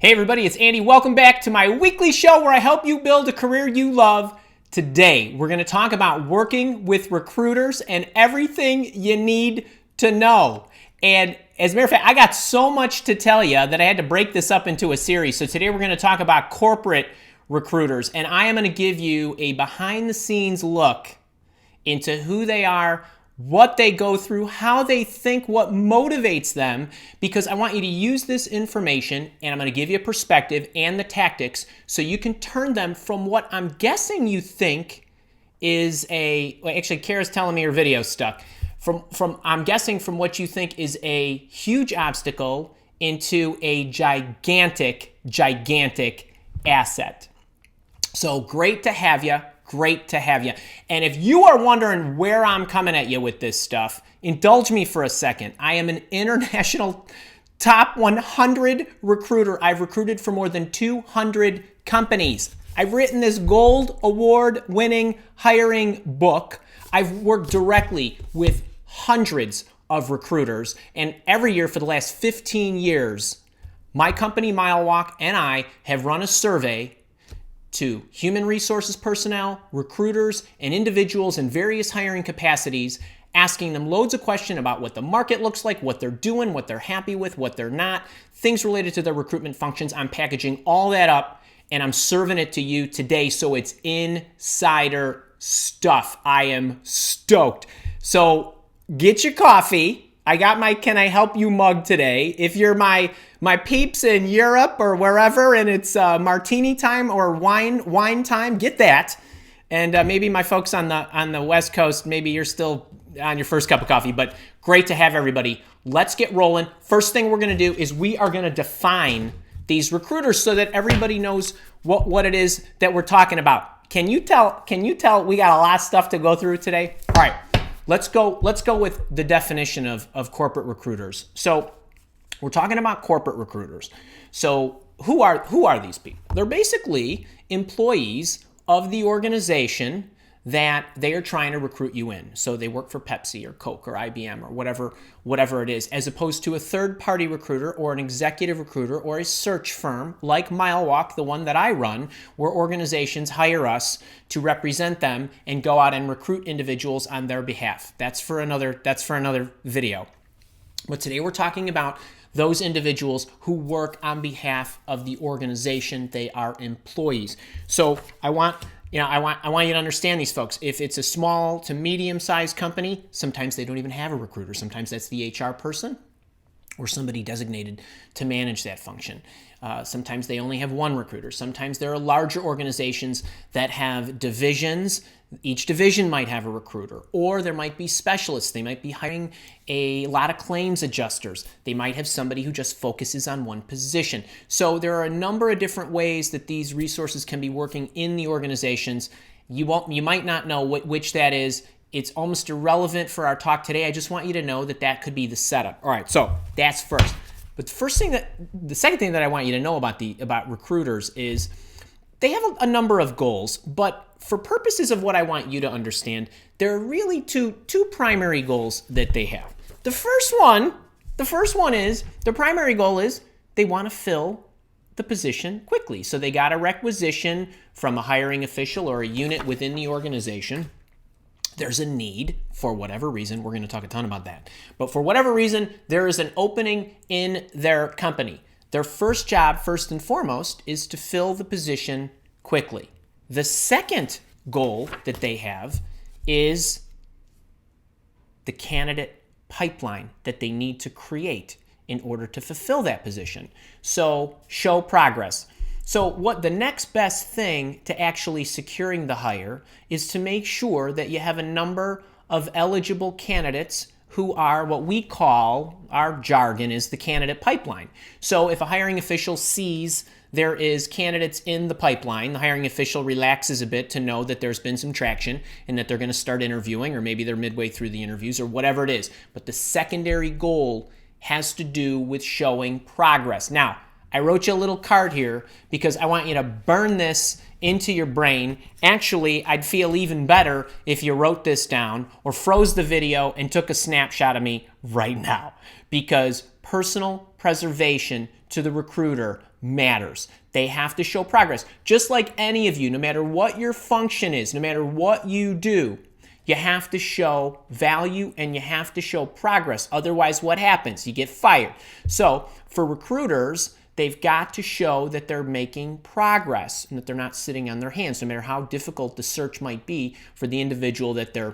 Hey everybody, it's Andy. Welcome back to my weekly show where I help you build a career you love. Today, we're going to talk about working with recruiters and everything you need to know. And as a matter of fact, I got so much to tell you that I had to break this up into a series. So today we're going to talk about corporate recruiters, and I am going to give you a behind-the-scenes look into who they are, what they go through, how they think, what motivates them, because I want you to use this information and I'm going to give you a perspective and the tactics so you can turn them from what I'm guessing you think is actually Kara's telling me her video's stuck. I'm guessing from what you think is a huge obstacle into a gigantic asset. So great to have you. Great to have you. And if you are wondering where I'm coming at you with this stuff, indulge me for a second. I am an international top 100 recruiter. I've recruited for more than 200 companies. I've written this gold award winning hiring book. I've worked directly with hundreds of recruiters. And every year for the last 15 years, my company, Mile Walk, and I have run a survey to human resources personnel, recruiters, and individuals in various hiring capacities, asking them loads of questions about what the market looks like, what they're doing, what they're happy with, what they're not, things related to their recruitment functions. I'm packaging all that up and I'm serving it to you today, so it's insider stuff. I am stoked. So get your coffee. I got my Can I Help You mug today. If you're my peeps in Europe or wherever and it's martini time or wine time, get that. And maybe my folks on the West Coast, maybe you're still on your first cup of coffee, but great to have everybody. Let's get rolling. First thing we're going to do is we are going to define these recruiters so that everybody knows what it is that we're talking about. Can you tell we got a lot of stuff to go through today? All right. Let's go with the definition of corporate recruiters. So we're talking about corporate recruiters. So who are these people? They're basically employees of the organization that they are trying to recruit you in. So they work for Pepsi or Coke or IBM or whatever it is, as opposed to a third-party recruiter or an executive recruiter or a search firm like Mile Walk, the one that I run, where organizations hire us to represent them and go out and recruit individuals on their behalf. That's for another video. But today we're talking about those individuals who work on behalf of the organization. They are employees. So I want you to understand these folks. If it's a small to medium-sized company, sometimes they don't even have a recruiter. Sometimes that's the HR person or somebody designated to manage that function. Sometimes they only have one recruiter. Sometimes there are larger organizations that have divisions. Each division might have a recruiter, or there might be specialists. They might be hiring a lot of claims adjusters. They might have somebody who just focuses on one position. So there are a number of different ways that these resources can be working in the organizations. You might not know which that is. It's almost irrelevant for our talk today. I just want you to know that could be the setup. All right, so that's first. But the second thing that I want you to know about recruiters is they have a number of goals, but for purposes of what I want you to understand, there are really two primary goals that they have. The first one is their primary goal is they want to fill the position quickly. So they got a requisition from a hiring official or a unit within the organization. There's a need for whatever reason. We're going to talk a ton about that. But for whatever reason, there is an opening in their company. Their first job, first and foremost, is to fill the position quickly. The second goal that they have is the candidate pipeline that they need to create in order to fulfill that position. So show progress. So what the next best thing to actually securing the hire is to make sure that you have a number of eligible candidates who are what we call, our jargon is the candidate pipeline. So if a hiring official sees there is candidates in the pipeline, the hiring official relaxes a bit to know that there's been some traction and that they're going to start interviewing, or maybe they're midway through the interviews or whatever it is. But the secondary goal has to do with showing progress. Now, I wrote you a little card here because I want you to burn this into your brain. Actually, I'd feel even better if you wrote this down or froze the video and took a snapshot of me right now, because personal preservation to the recruiter matters. They have to show progress. Just like any of you, no matter what your function is, no matter what you do, you have to show value and you have to show progress. Otherwise, what happens? You get fired. So for recruiters, they've got to show that they're making progress and that they're not sitting on their hands, no matter how difficult the search might be for the individual that they're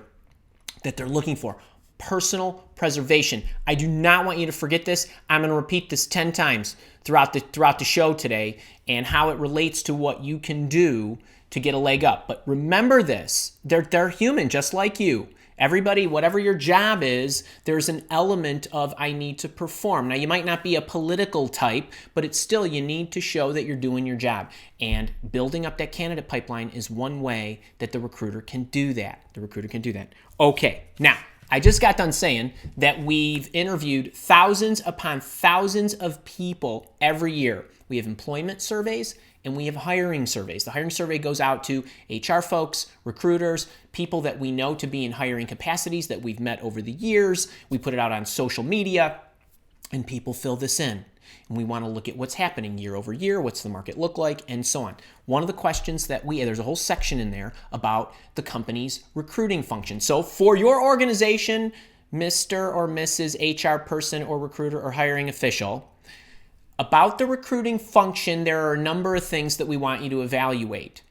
looking for. Personal preservation. I do not want you to forget this. I'm going to repeat this 10 times throughout the show today and how it relates to what you can do to get a leg up. But remember this, they're human just like you. Everybody, whatever your job is, there's an element of I need to perform. Now, you might not be a political type, but it's still, you need to show that you're doing your job. And building up that candidate pipeline is one way that the recruiter can do that. Okay, now, I just got done saying that we've interviewed thousands upon thousands of people every year. We have employment surveys and we have hiring surveys. The hiring survey goes out to HR folks, recruiters, people that we know to be in hiring capacities that we've met over the years. We put it out on social media and people fill this in. And we want to look at what's happening year over year, what's the market look like, and so on. One of the questions that there's a whole section in there about the company's recruiting function. So for your organization, Mr. or Mrs. HR person or recruiter or hiring official, about the recruiting function, there are a number of things that we want you to evaluate.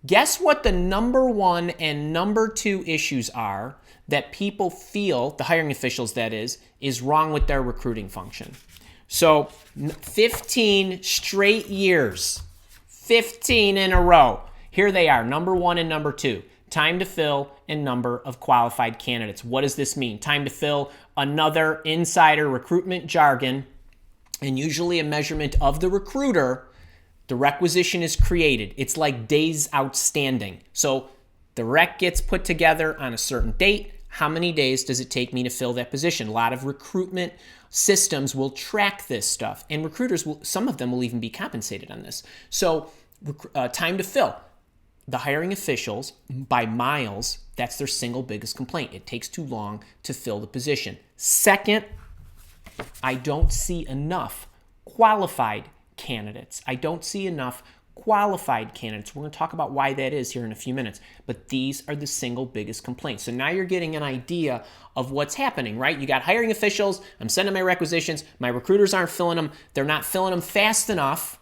Guess what the number one and number two issues are that people feel, the hiring officials that is wrong with their recruiting function. So 15 straight years, 15 in a row. Here they are, number one and number two. Time to fill and number of qualified candidates. What does this mean? Time to fill, another insider recruitment jargon, and usually a measurement of the recruiter. The requisition is created. It's like days outstanding. So the rec gets put together on a certain date. How many days does it take me to fill that position? A lot of recruitment systems will track this stuff, and recruiters some of them will even be compensated on this. So time to fill. The hiring officials, by miles, that's their single biggest complaint. It takes too long to fill the position. Second, I don't see enough qualified candidates. We're going to talk about why that is here in a few minutes. But these are the single biggest complaints. So now you're getting an idea of what's happening, right? You got hiring officials. I'm sending my requisitions. My recruiters aren't filling them. They're not filling them fast enough.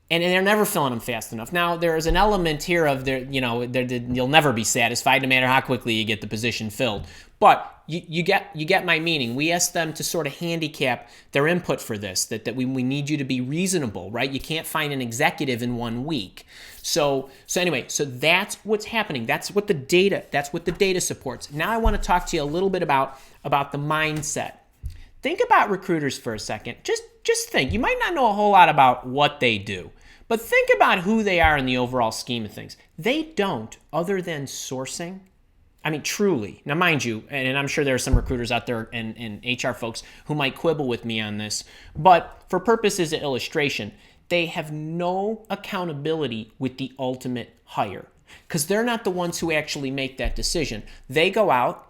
And they're never filling them fast enough. Now, there is an element here of you'll never be satisfied no matter how quickly you get the position filled. But you get my meaning. We asked them to sort of handicap their input for this, that we need you to be reasonable, right? You can't find an executive in 1 week. So that's what's happening. That's what the data supports. Now I want to talk to you a little bit about the mindset. Think about recruiters for a second. Just think. You might not know a whole lot about what they do, but think about who they are in the overall scheme of things. They don't, other than sourcing. I mean, truly. Now, mind you, and I'm sure there are some recruiters out there and HR folks who might quibble with me on this, but for purposes of illustration, they have no accountability with the ultimate hire because they're not the ones who actually make that decision. They go out,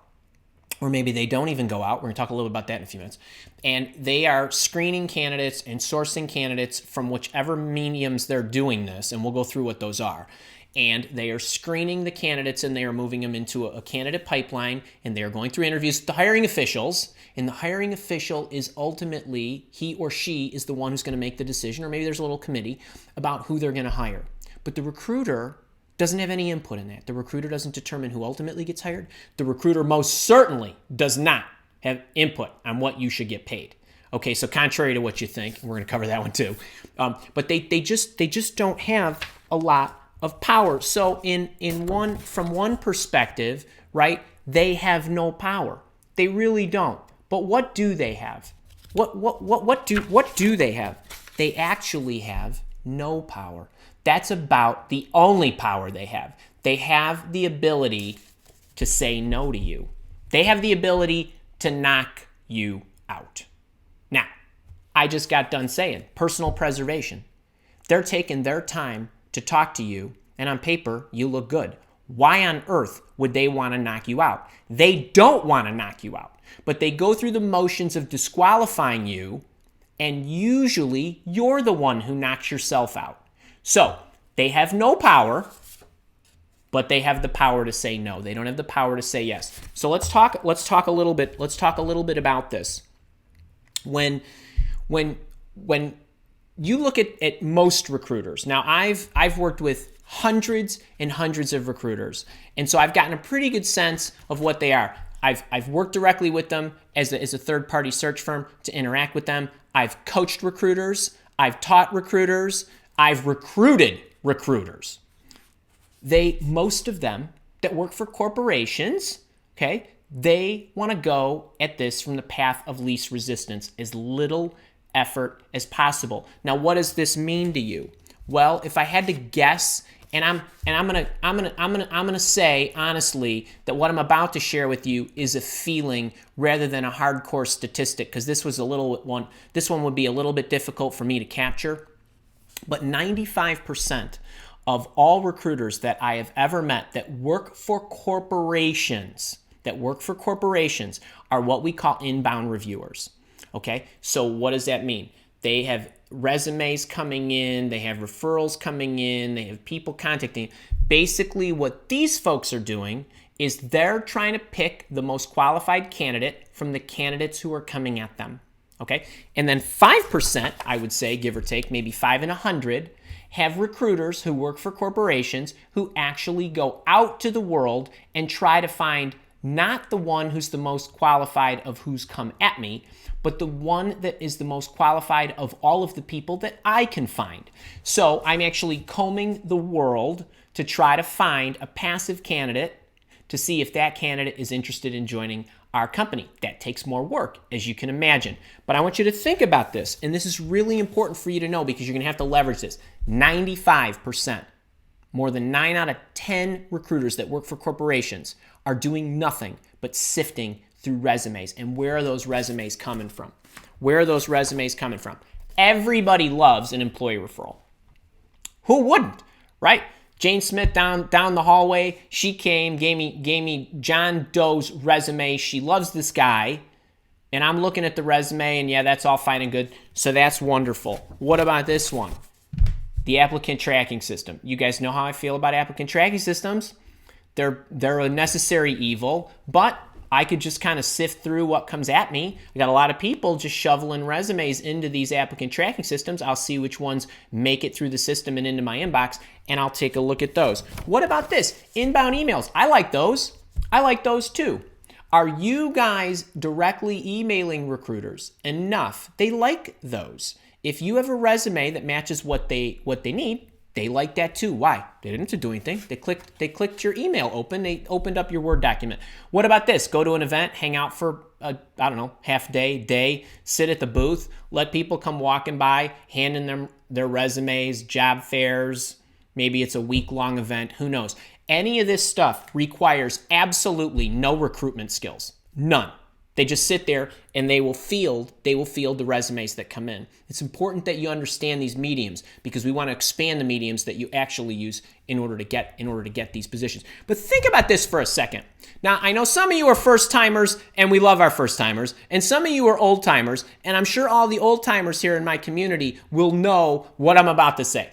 or maybe they don't even go out. We're going to talk a little about that in a few minutes. And they are screening candidates and sourcing candidates from whichever mediums they're doing this, and we'll go through what those are. And they are screening the candidates and they are moving them into a candidate pipeline, and they are going through interviews with the hiring officials. And the hiring official is ultimately, he or she is the one who's going to make the decision, or maybe there's a little committee about who they're going to hire. But the recruiter doesn't have any input in that. The recruiter doesn't determine who ultimately gets hired. The recruiter most certainly does not have input on what you should get paid. Okay, so contrary to what you think, we're going to cover that one too. But they just don't have a lot of power. So from one perspective, right, they have no power. They really don't. But what do they have? What do they have? They actually have no power. That's about the only power they have. They have the ability to say no to you. They have the ability to knock you out. Now, I just got done saying personal preservation. They're taking their time to talk to you, and on paper, you look good. Why on earth would they want to knock you out? They don't want to knock you out, but they go through the motions of disqualifying you And usually you're the one who knocks yourself out. So they have no power, but they have the power to say no. They don't have the power to say yes. So let's talk a little bit about this. When you look at most recruiters, now I've worked with hundreds and hundreds of recruiters, and so I've gotten a pretty good sense of what they are. I've worked directly with them as a third-party search firm to interact with them. I've coached recruiters. I've taught recruiters. I've recruited recruiters. Most of them that work for corporations, okay, they want to go at this from the path of least resistance, as little effort as possible. Now, what does this mean to you? Well, if I had to guess, and I'm gonna say honestly that what I'm about to share with you is a feeling rather than a hardcore statistic, because this one would be a little bit difficult for me to capture. But 95% of all recruiters that I have ever met that work for corporations are what we call inbound reviewers. Okay, so what does that mean? They have resumes coming in, they have referrals coming in, they have people contacting. Basically, what these folks are doing is they're trying to pick the most qualified candidate from the candidates who are coming at them. Okay, and then 5%, I would say, give or take, maybe 5 in 100, have recruiters who work for corporations who actually go out to the world and try to find not the one who's the most qualified of who's come at me, but the one that is the most qualified of all of the people that I can find. So I'm actually combing the world to try to find a passive candidate to see if that candidate is interested in joining our company. That takes more work, as you can imagine. But I want you to think about this, and this is really important for you to know because you're going to have to leverage this. 95%, more than 9 out of 10 recruiters that work for corporations are doing nothing but sifting through resumes. And where are those resumes coming from? Everybody loves an employee referral. Who wouldn't, right? Jane Smith down the hallway, she gave me John Doe's resume. She loves this guy, and I'm looking at the resume, and yeah, that's all fine and good. So that's wonderful. What about this one? The applicant tracking system. You guys know how I feel about applicant tracking systems. They're a necessary evil, but I could just kind of sift through what comes at me. I got a lot of people just shoveling resumes into these applicant tracking systems. I'll see which ones make it through the system and into my inbox, and I'll take a look at those. What about this? Inbound emails. I like those. Too. Are you guys directly emailing recruiters enough? They like those. If you have a resume that matches what they need, they like that too. Why? They didn't have to do anything. They clicked your email open. They opened up your Word document. What about this? Go to an event, hang out for half day, sit at the booth, let people come walking by, handing them their resumes, job fairs. Maybe it's a week-long event. Who knows? Any of this stuff requires absolutely no recruitment skills. None. They just sit there and they will field the resumes that come in. It's important that you understand these mediums because we want to expand the mediums that you actually use in order to get these positions. But think about this for a second. Now, I know some of you are first-timers, and we love our first-timers, and some of you are old-timers, and I'm sure all the old-timers here in my community will know what I'm about to say.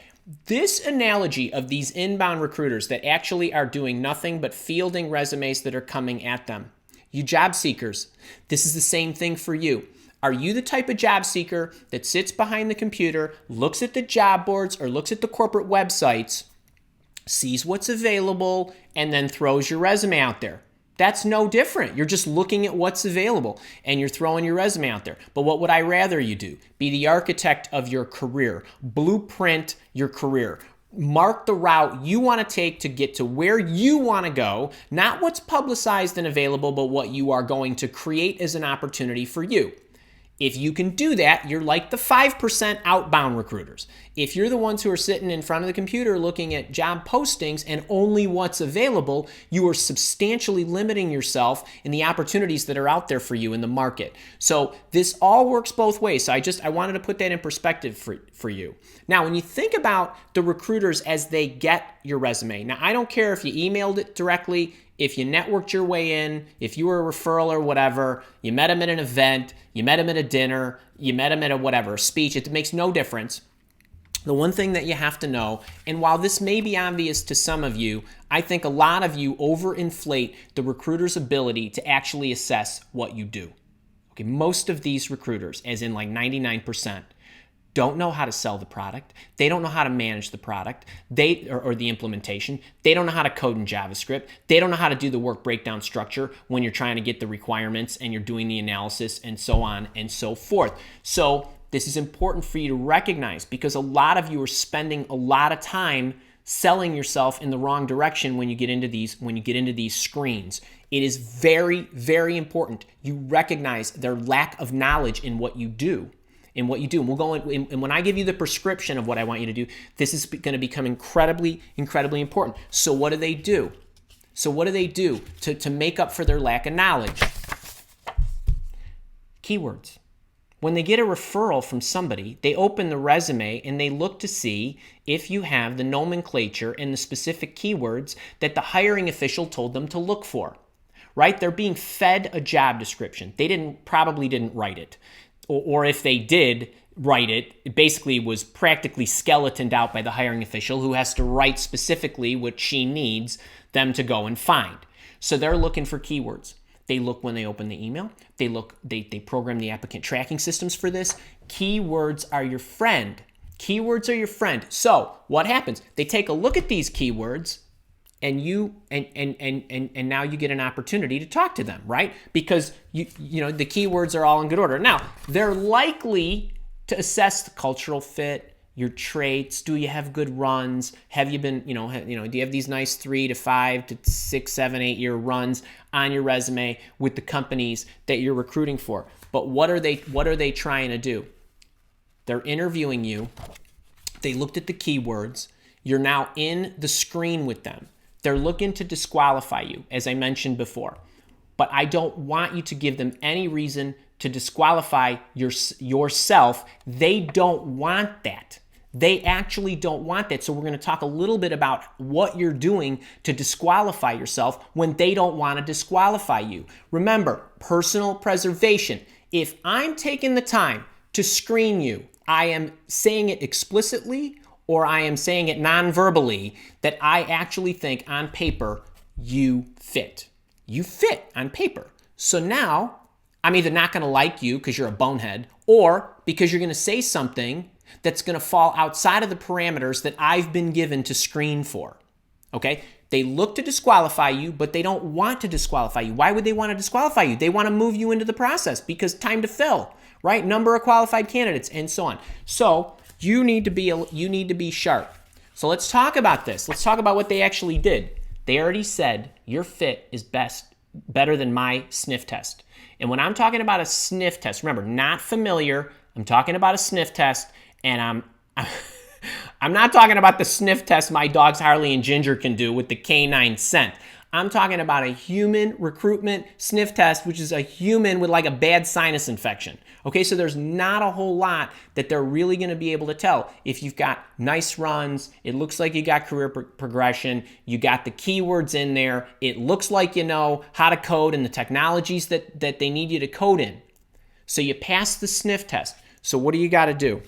This analogy of these inbound recruiters that actually are doing nothing but fielding resumes that are coming at them. You job seekers, this is the same thing for you. Are you the type of job seeker that sits behind the computer, looks at the job boards or looks at the corporate websites, sees what's available, and then throws your resume out there? That's no different. You're just looking at what's available and you're throwing your resume out there. But what would I rather you do? Be the architect of your career. Blueprint your career. Mark the route you want to take to get to where you want to go, not what's publicized and available, but what you are going to create as an opportunity for you. If you can do that, you're like the 5% outbound recruiters. If you're the ones who are sitting in front of the computer looking at job postings and only what's available, you are substantially limiting yourself in the opportunities that are out there for you in the market. So this all works both ways. So I wanted to put that in perspective for you. Now, when you think about the recruiters as they get your resume, now I don't care if you emailed it directly, if you networked your way in, if you were a referral or whatever, you met them at an event, you met them at a dinner, you met them at a whatever, speech, it makes no difference. The one thing that you have to know, and while this may be obvious to some of you, I think a lot of you overinflate the recruiter's ability to actually assess what you do. Okay, most of these recruiters, as in like 99%, don't know how to sell the product. They don't know how to manage the product, or the implementation. They don't know how to code in JavaScript. They don't know how to do the work breakdown structure when you're trying to get the requirements and you're doing the analysis and so on and so forth. So this is important for you to recognize, because a lot of you are spending a lot of time selling yourself in the wrong direction when you get into these screens. It is very, very important you recognize their lack of knowledge in what you do. And we'll go in, and when I give you the prescription of what I want you to do, this is going to become incredibly, incredibly important. So what do they do? To make up for their lack of knowledge? Keywords. When they get a referral from somebody, they open the resume and they look to see if you have the nomenclature and the specific keywords that the hiring official told them to look for, right? They're being fed a job description. They probably didn't write it. Or if they did write it, it basically was practically skeletoned out by the hiring official, who has to write specifically what she needs them to go and find. So they're looking for keywords. They look when they open the email. They program the applicant tracking systems for this. Keywords are your friend. Keywords are your friend. So what happens? They take a look at these keywords, and now you get an opportunity to talk to them, right? Because you know the keywords are all in good order. Now, they're likely to assess the cultural fit, your traits. Do you have good runs? Have you been, do you have these nice 3 to 5 to 6, 7, 8 year runs on your resume with the companies that you're recruiting for? But what are they trying to do? They're interviewing you. They looked at the keywords. You're now in the screen with them. They're looking to disqualify you, as I mentioned before. But I don't want you to give them any reason to disqualify yourself. They don't want that. They actually don't want that. So we're going to talk a little bit about what you're doing to disqualify yourself when they don't want to disqualify you. Remember, personal preservation. If I'm taking the time to screen you, I am saying it explicitly, or I am saying it non-verbally, that I actually think on paper you fit. You fit on paper. So now I'm either not going to like you because you're a bonehead, or because you're going to say something that's going to fall outside of the parameters that I've been given to screen for. Okay? They look to disqualify you, but they don't want to disqualify you. Why would they want to disqualify you? They want to move you into the process because time to fill, right? Number of qualified candidates and so on. So you need to be sharp. So let's talk about this. Let's talk about what they actually did. They already said your fit is better than my sniff test. And when I'm talking about a sniff test, remember, not familiar, I'm talking about a sniff test, and I'm not talking about the sniff test my dogs Harley and Ginger can do with the canine scent. I'm talking about a human recruitment sniff test, which is a human with like a bad sinus infection. Okay, so there's not a whole lot that they're really going to be able to tell. If you've got nice runs, it looks like you got career progression, you got the keywords in there, it looks like you know how to code and the technologies that they need you to code in. So you pass the sniff test. So what do you got to do?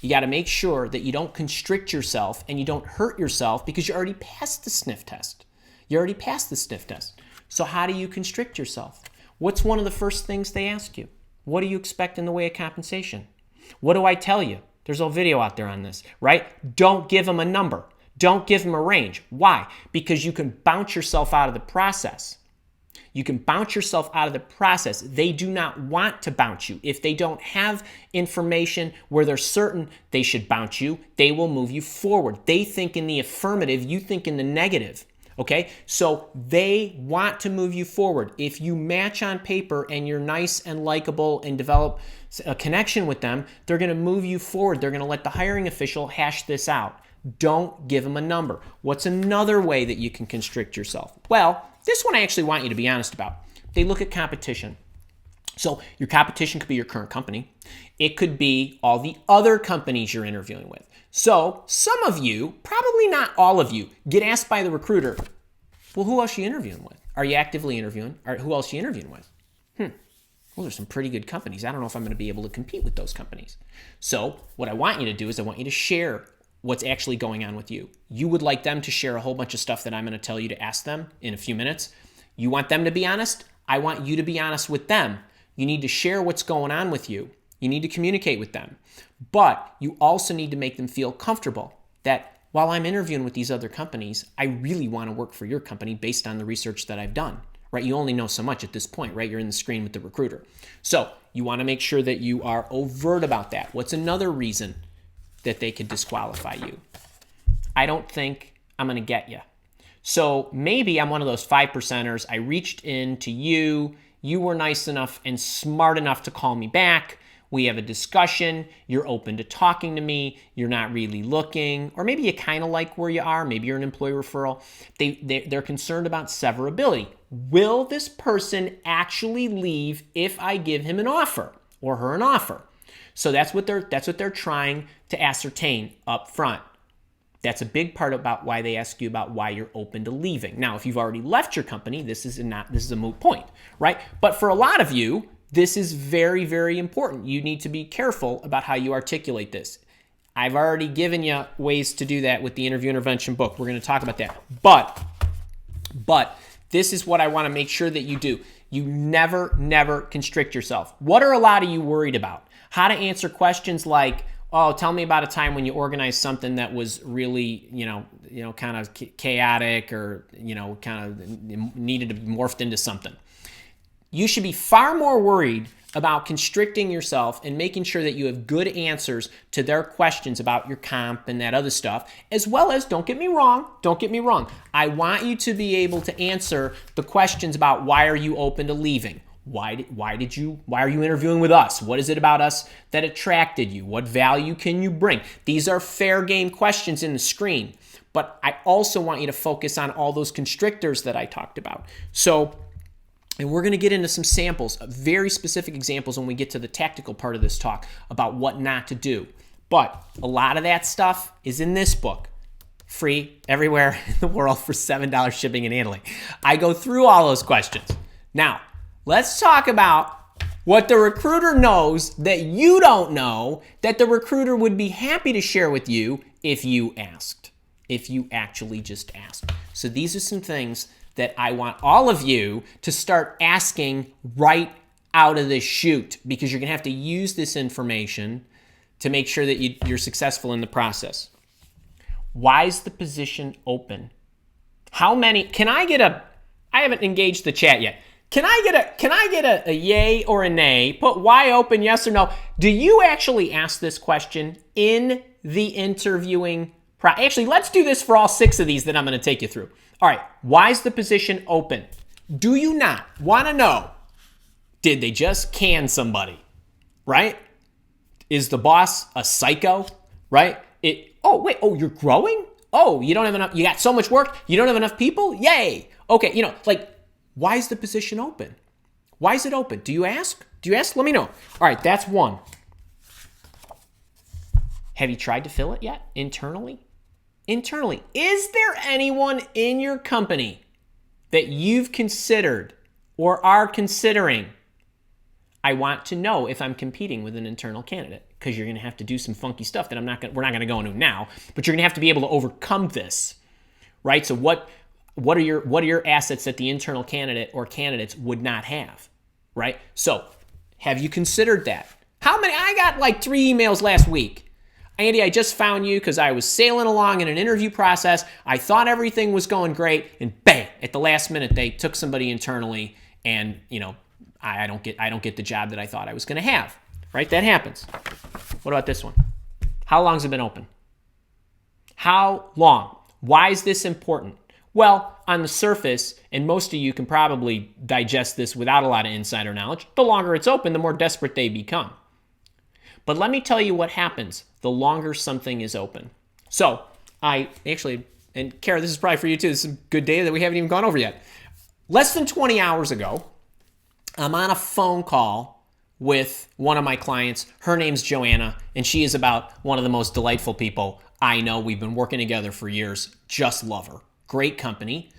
You got to make sure that you don't constrict yourself and you don't hurt yourself because you already passed the sniff test. You already passed the sniff test. So how do you constrict yourself? What's one of the first things they ask you? What do you expect in the way of compensation? What do I tell you? There's a video out there on this, right? Don't give them a number. Don't give them a range. Why? Because you can bounce yourself out of the process. You can bounce yourself out of the process. They do not want to bounce you. If they don't have information where they're certain they should bounce you, they will move you forward. They think in the affirmative, you think in the negative. Okay, so they want to move you forward. If you match on paper and you're nice and likable and develop a connection with them, they're going to move you forward. They're going to let the hiring official hash this out. Don't give them a number. What's another way that you can constrict yourself? Well, this one I actually want you to be honest about. They look at competition. So your competition could be your current company. It could be all the other companies you're interviewing with. So some of you, probably not all of you, get asked by the recruiter, well, who else are you interviewing with? Are you actively interviewing? Or who else are you interviewing with? Those are some pretty good companies. I don't know if I'm going to be able to compete with those companies. So what I want you to do is I want you to share what's actually going on with you. You would like them to share a whole bunch of stuff that I'm going to tell you to ask them in a few minutes. You want them to be honest? I want you to be honest with them. You need to share what's going on with you. You need to communicate with them. But you also need to make them feel comfortable that while I'm interviewing with these other companies, I really want to work for your company based on the research that I've done, right? You only know so much at this point, right? You're in the screen with the recruiter. So you want to make sure that you are overt about that. What's another reason that they could disqualify you? I don't think I'm going to get you. So maybe I'm one of those 5%ers. I reached in to you. You were nice enough and smart enough to call me back. We have a discussion. You're open to talking to me. You're not really looking. Or maybe you kind of like where you are. Maybe you're an employee referral. They're concerned about severability. Will this person actually leave if I give him an offer or her an offer? So that's what they're trying to ascertain up front. That's a big part about why they ask you about why you're open to leaving. Now, if you've already left your company, this is a moot point, right? But for a lot of you, this is very, very important. You need to be careful about how you articulate this. I've already given you ways to do that with the interview intervention book. We're going to talk about that. But this is what I want to make sure that you do. You never constrict yourself. What are a lot of you worried about? How to answer questions like, oh, tell me about a time when you organized something that was really, kind of chaotic or, kind of needed to be morphed into something. You should be far more worried about constricting yourself and making sure that you have good answers to their questions about your comp and that other stuff, as well as, don't get me wrong, I want you to be able to answer the questions about why are you open to leaving? Why are you interviewing with us? What is it about us that attracted you? What value can you bring? These are fair game questions in the screen, but I also want you to focus on all those constrictors that I talked about. And we're going to get into some samples, very specific examples when we get to the tactical part of this talk about what not to do. But a lot of that stuff is in this book, free everywhere in the world for $7 shipping and handling. I go through all those questions. Now, let's talk about what the recruiter knows that you don't know, that the recruiter would be happy to share with you if you asked, if you actually just asked. So these are some things that I want all of you to start asking right out of the chute, because you're going to have to use this information to make sure that you're successful in the process. Why is the position open? How many? I haven't engaged the chat yet. Can I get a yay or a nay? Put why open, yes or no. Do you actually ask this question in the interviewing process? Actually, let's do this for all 6 of these that I'm going to take you through. All right, why is the position open? Do you not want to know, did they just can somebody, right? Is the boss a psycho, right? You're growing? Oh, you don't have enough, you got so much work, you don't have enough people? Yay. Okay, why is the position open? Why is it open? Do you ask? Let me know. All right, that's one. Have you tried to fill it yet internally? Is there anyone in your company that you've considered or are considering? I want to know if I'm competing with an internal candidate, because you're going to have to do some funky stuff that we're not going to go into now, but you're going to have to be able to overcome this, right? So what are your assets that the internal candidate or candidates would not have, right? So have you considered that? How many? I got like 3 emails last week. Andy, I just found you because I was sailing along in an interview process. I thought everything was going great, and bang, at the last minute, they took somebody internally, and I don't get the job that I thought I was going to have. Right? That happens. What about this one? How long has it been open? How long? Why is this important? Well, on the surface, and most of you can probably digest this without a lot of insider knowledge, the longer it's open, the more desperate they become. But let me tell you what happens the longer something is open. So I actually, and Kara, this is probably for you too, this is a good data that we haven't even gone over yet. Less than 20 hours ago, I'm on a phone call with one of my clients. Her name's Joanna, and she is about one of the most delightful people I know. We've been working together for years. Just love her. Great company.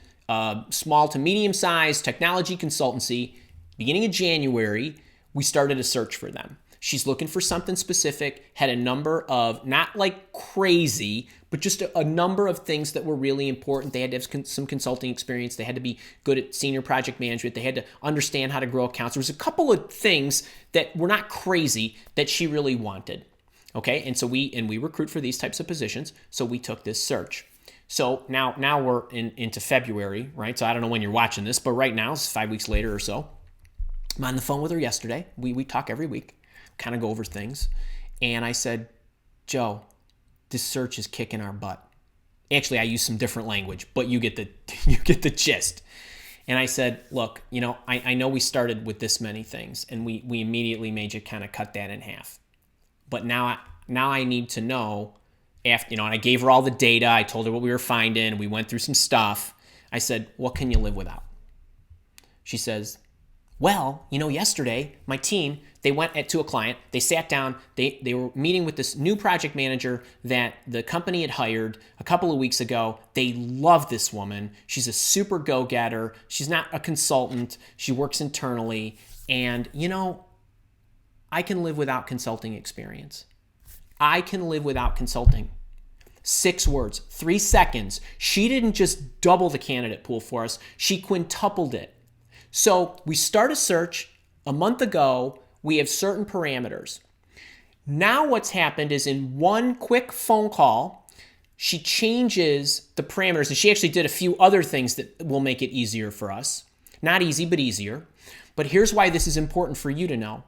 small to medium-sized technology consultancy. Beginning of January, we started a search for them. She's looking for something specific, had a number of, not like crazy, but just a number of things that were really important. They had to have some consulting experience. They had to be good at senior project management. They had to understand how to grow accounts. There was a couple of things that were not crazy that she really wanted. Okay, and so we recruit for these types of positions. So we took this search. So now we're into February, right? So I don't know when you're watching this, but right now, it's 5 weeks later or so. I'm on the phone with her yesterday. We talk every week, kind of go over things. And I said, Joe, this search is kicking our butt. Actually, I use some different language, but you get the gist. And I said, look, I know we started with this many things, and we immediately made you kind of cut that in half. But now I need to know, after, and I gave her all the data. I told her what we were finding. We went through some stuff. I said, what can you live without? She says, well, yesterday, my team, they went to a client, they sat down, they were meeting with this new project manager that the company had hired a couple of weeks ago. They love this woman. She's a super go-getter. She's not a consultant. She works internally. And, I can live without consulting experience. I can live without consulting. 6 words, 3 seconds. She didn't just double the candidate pool for us. She quintupled it. So we start a search a month ago. We have certain parameters. Now what's happened is in one quick phone call, she changes the parameters. And she actually did a few other things that will make it easier for us. Not easy, but easier. But here's why this is important for you to know.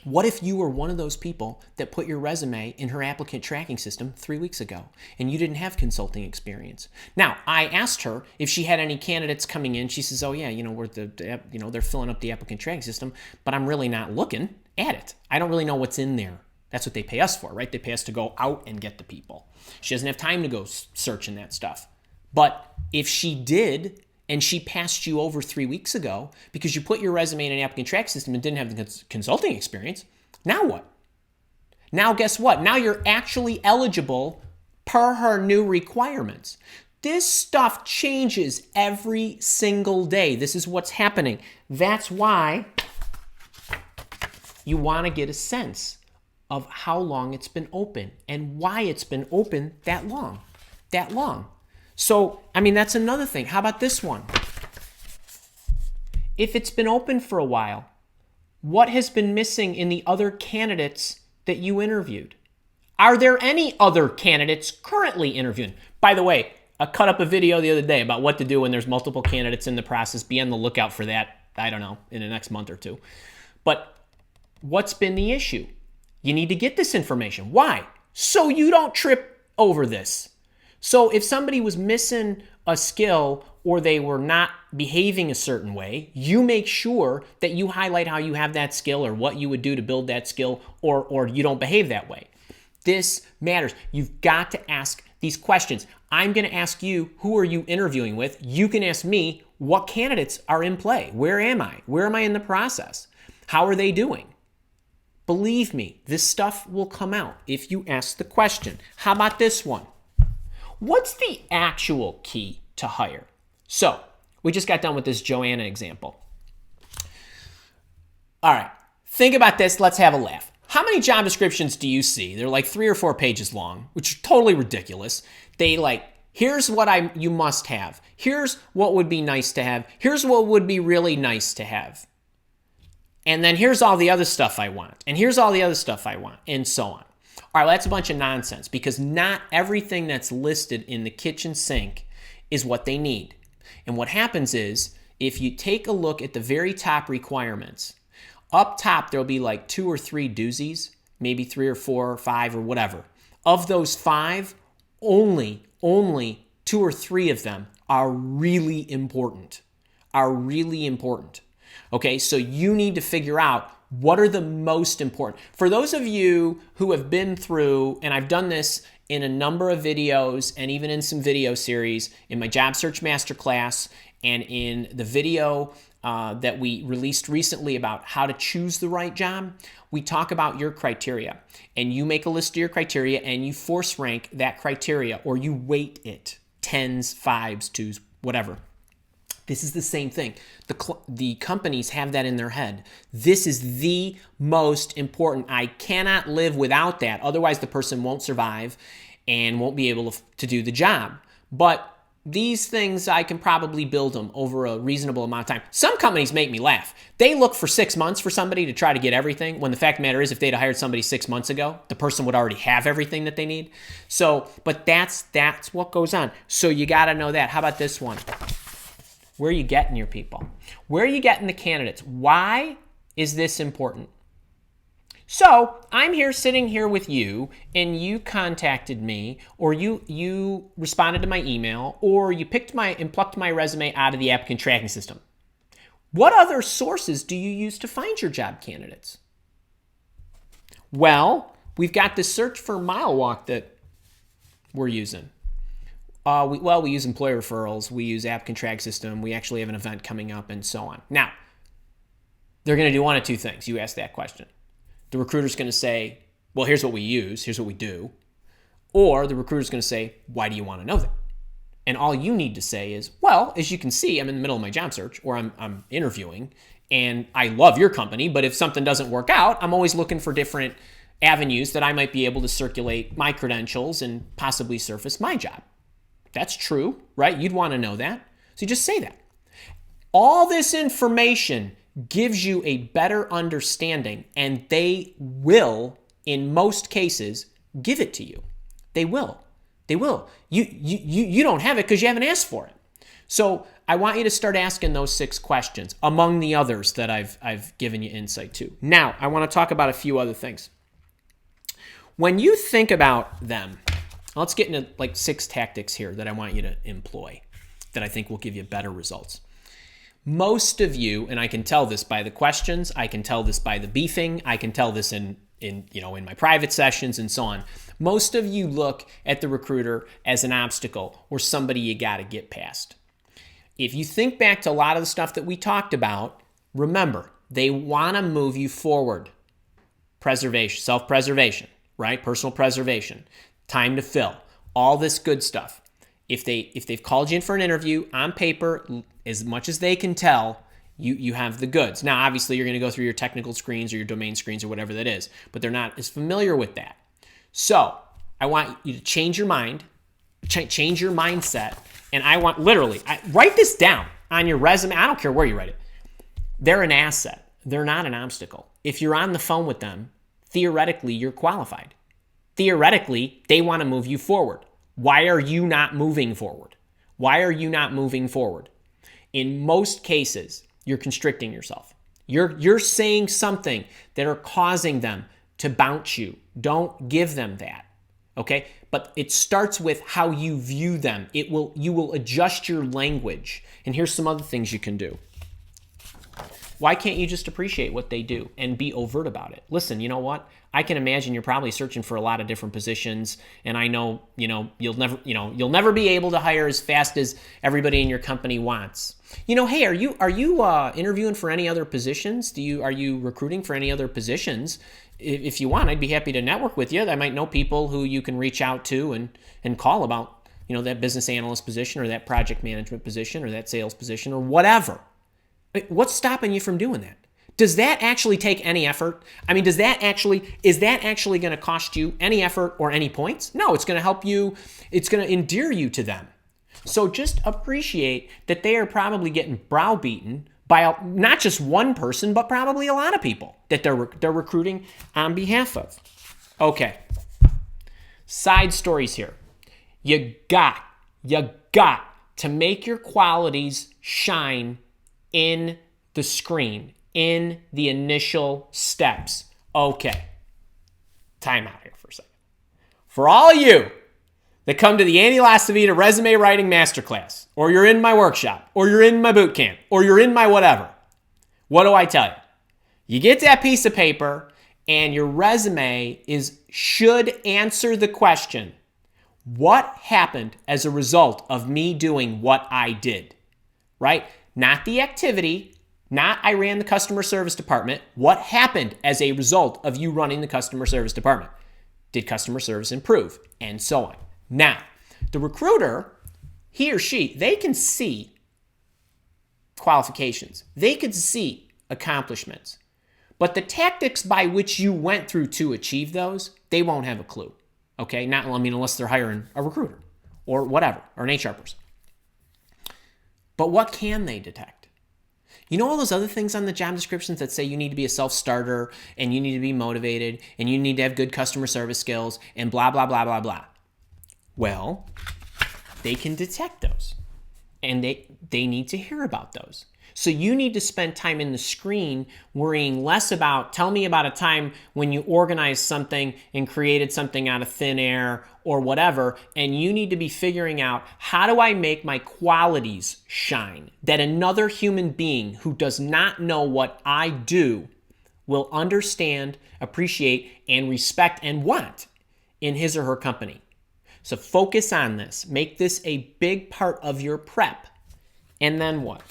What if you were one of those people that put your resume in her applicant tracking system 3 weeks ago and you didn't have consulting experience? Now, I asked her if she had any candidates coming in. She says, oh yeah, they're filling up the applicant tracking system, but I'm really not looking at it. I don't really know what's in there. That's what they pay us for, right? They pay us to go out and get the people. She doesn't have time to go searching that stuff. But if she did, and she passed you over 3 weeks ago because you put your resume in an applicant track system and didn't have the consulting experience, now what? Now guess what? Now you're actually eligible per her new requirements. This stuff changes every single day. This is what's happening. That's why you want to get a sense of how long it's been open and why it's been open that long. So, that's another thing. How about this one? If it's been open for a while, what has been missing in the other candidates that you interviewed? Are there any other candidates currently interviewing? By the way, I cut up a video the other day about what to do when there's multiple candidates in the process. Be on the lookout for that, in the next month or two. But what's been the issue? You need to get this information. Why? So you don't trip over this. So if somebody was missing a skill or they were not behaving a certain way, you make sure that you highlight how you have that skill or what you would do to build that skill, or you don't behave that way. This matters. You've got to ask these questions. I'm going to ask you, who are you interviewing with? You can ask me, what candidates are in play? Where am I? Where am I in the process? How are they doing? Believe me, this stuff will come out if you ask the question. How about this one? What's the actual key to hire? So, we just got done with this Joanna example. All right, think about this. Let's have a laugh. How many job descriptions do you see? They're like 3 or 4 pages long, which is totally ridiculous. They here's what you must have. Here's what would be nice to have. Here's what would be really nice to have. And then here's all the other stuff I want. And here's all the other stuff I want, and so on. All right, well, that's a bunch of nonsense because not everything that's listed in the kitchen sink is what they need. And what happens is, if you take a look at the very top requirements, up top there'll be like 2 or 3 doozies, maybe 3 or 4 or 5 or whatever. Of those 5, only 2 or 3 of them are really important. Okay, so you need to figure out what are the most important. For those of you who have been through, and I've done this in a number of videos and even in some video series, in my Job Search Masterclass and in the video that we released recently about how to choose the right job, we talk about your criteria. And you make a list of your criteria and you force rank that criteria, or you weight it, 10s, 5s, 2s, whatever. This is the same thing. The companies have that in their head. This is the most important. I cannot live without that. Otherwise, the person won't survive and won't be able to do the job. But these things, I can probably build them over a reasonable amount of time. Some companies make me laugh. They look for 6 months for somebody to try to get everything, when the fact of the matter is, if they'd hired somebody 6 months ago, the person would already have everything that they need. So, but that's what goes on. So you got to know that. How about this one? Where are you getting your people? Where are you getting the candidates? Why is this important? So I'm here sitting here with you, and you contacted me, or you responded to my email, or you plucked my resume out of the applicant tracking system. What other sources do you use to find your job candidates? Well, we've got the search for mile walk that we're using. We use employer referrals, we use applicant track system, we actually have an event coming up, and so on. Now, they're going to do one of two things. You asked that question. The recruiter's going to say, well, here's what we use, here's what we do. Or the recruiter's going to say, why do you want to know that? And all you need to say is, well, as you can see, I'm in the middle of my job search, or I'm interviewing, and I love your company, but if something doesn't work out, I'm always looking for different avenues that I might be able to circulate my credentials and possibly surface my job. That's true, right? You'd want to know that. So you just say that. All this information gives you a better understanding, and they will, in most cases, give it to you. They will. They will. You don't have it because you haven't asked for it. So I want you to start asking those 6 questions, among the others that I've given you insight to. Now, I want to talk about a few other things. When you think about them, let's get into like 6 tactics here that I want you to employ that I think will give you better results. Most of you, and I can tell this by the questions, I can tell this by the beefing, I can tell this in my private sessions and so on. Most of you look at the recruiter as an obstacle or somebody you got to get past. If you think back to a lot of the stuff that we talked about, remember, they want to move you forward. Preservation, self-preservation, right? Personal preservation, time to fill, all this good stuff. If they've called you in for an interview, on paper, as much as they can tell, you have the goods. Now, obviously, you're going to go through your technical screens or your domain screens or whatever that is, but they're not as familiar with that. So I want you to change your mind, change your mindset, and I want write this down on your resume. I don't care where you write it. They're an asset. They're not an obstacle. If you're on the phone with them, theoretically, you're qualified. Theoretically, they want to move you forward. Why are you not moving forward? Why are you not moving forward? In most cases, you're constricting yourself. You're saying something that are causing them to bounce you. Don't give them that. Okay? But it starts with how you view them. You will adjust your language. And here's some other things you can do. Why can't you just appreciate what they do and be overt about it? Listen, you know what? I can imagine you're probably searching for a lot of different positions, and I know, you'll never be able to hire as fast as everybody in your company wants. Hey, are you interviewing for any other positions? Are you recruiting for any other positions? If you want, I'd be happy to network with you. I might know people who you can reach out to and call about, that business analyst position or that project management position or that sales position or whatever. What's stopping you from doing that? Does that actually take any effort? I mean, is that actually going to cost you any effort or any points? No, it's going to help you. It's going to endear you to them. So just appreciate that they are probably getting browbeaten by not just one person, but probably a lot of people that they're recruiting on behalf of. Okay. Side stories here. You got to make your qualities shine in the screen, in the initial steps. Okay. Time out here for a second. For all of you that come to the Andy LaCivita Resume Writing Masterclass, or you're in my workshop, or you're in my boot camp, or you're in my whatever, what do I tell you? You get that piece of paper, and your resume should answer the question, what happened as a result of me doing what I did? Right? Not the activity, not I ran the customer service department. What happened as a result of you running the customer service department? Did customer service improve? And so on. Now, the recruiter, he or she, they can see qualifications. They could see accomplishments. But the tactics by which you went through to achieve those, they won't have a clue. Okay? Unless they're hiring a recruiter or whatever, or an HR person. But what can they detect? You know all those other things on the job descriptions that say you need to be a self-starter and you need to be motivated and you need to have good customer service skills and blah, blah, blah, blah, blah. Well, they can detect those and they need to hear about those. So you need to spend time in the screen worrying less about, tell me about a time when you organized something and created something out of thin air or whatever, and you need to be figuring out, how do I make my qualities shine that another human being who does not know what I do will understand, appreciate, and respect and want in his or her company. So focus on this. Make this a big part of your prep. And then what?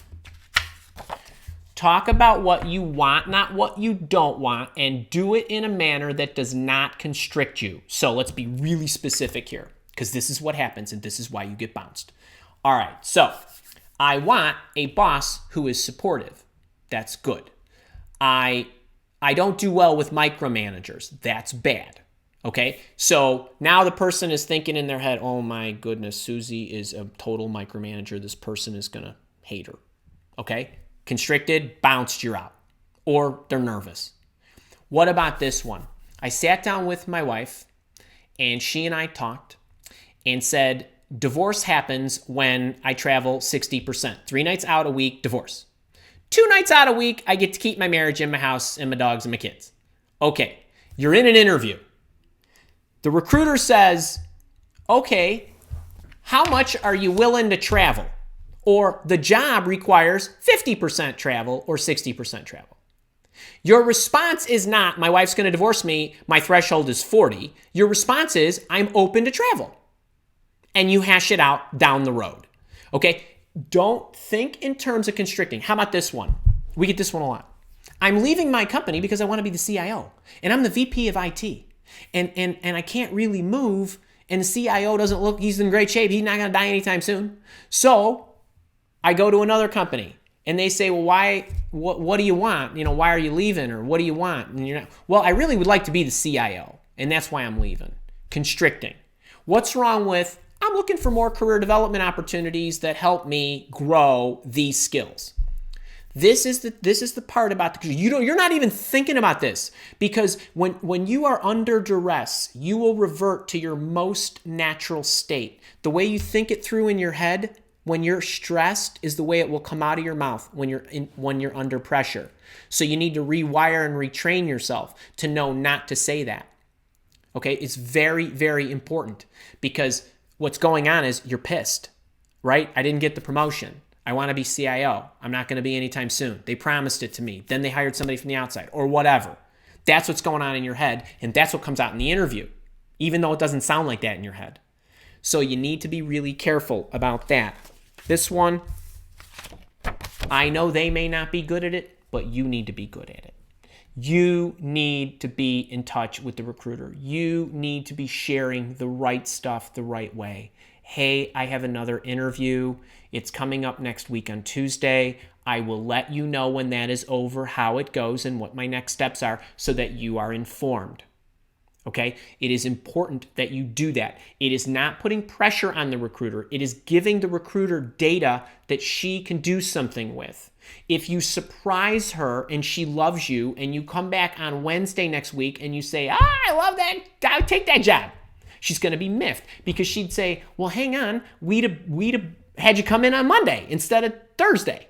Talk about what you want, not what you don't want, and do it in a manner that does not constrict you. So let's be really specific here, because this is what happens and this is why you get bounced. All right, so I want a boss who is supportive. That's good. I don't do well with micromanagers. That's bad. Okay, so now the person is thinking in their head, oh my goodness, Susie is a total micromanager. This person is going to hate her. Okay, constricted, bounced, you're out. Or they're nervous. What about this one? I sat down with my wife and she and I talked and said, divorce happens when I travel 60%. 3 nights out a week, divorce. 2 nights out a week, I get to keep my marriage and my house and my dogs and my kids. Okay, you're in an interview. The recruiter says, okay, how much are you willing to travel? Or the job requires 50% travel or 60% travel. Your response is not, my wife's going to divorce me, my threshold is 40. Your response is, I'm open to travel. And you hash it out down the road. Okay? Don't think in terms of constricting. How about this one? We get this one a lot. I'm leaving my company because I want to be the CIO. And I'm the VP of IT. And I can't really move. And the CIO doesn't look, he's in great shape. He's not going to die anytime soon. So I go to another company and they say, well, why, what do you want? You know, why are you leaving? Or what do you want? And you're not, well, I really would like to be the CIO. And that's why I'm leaving. Constricting. What's wrong with, I'm looking for more career development opportunities that help me grow these skills. This is the part about you're not even thinking about this, because when you are under duress, you will revert to your most natural state. The way you think it through in your head when you're stressed is the way it will come out of your mouth when you're under pressure. So you need to rewire and retrain yourself to know not to say that. Okay, it's very, very important, because what's going on is you're pissed, right? I didn't get the promotion. I want to be CIO. I'm not going to be anytime soon. They promised it to me. Then they hired somebody from the outside or whatever. That's what's going on in your head, and that's what comes out in the interview, even though it doesn't sound like that in your head. So you need to be really careful about that. This one, I know they may not be good at it, but you need to be good at it. You need to be in touch with the recruiter. You need to be sharing the right stuff the right way. Hey, I have another interview. It's coming up next week on Tuesday. I will let you know when that is over, how it goes, and what my next steps are, so that you are informed. Okay? It is important that you do that. It is not putting pressure on the recruiter. It is giving the recruiter data that she can do something with. If you surprise her and she loves you, and you come back on Wednesday next week and you say, I love that, I'll take that job, she's going to be miffed, because she'd say, well, hang on, we'd have had you come in on Monday instead of Thursday.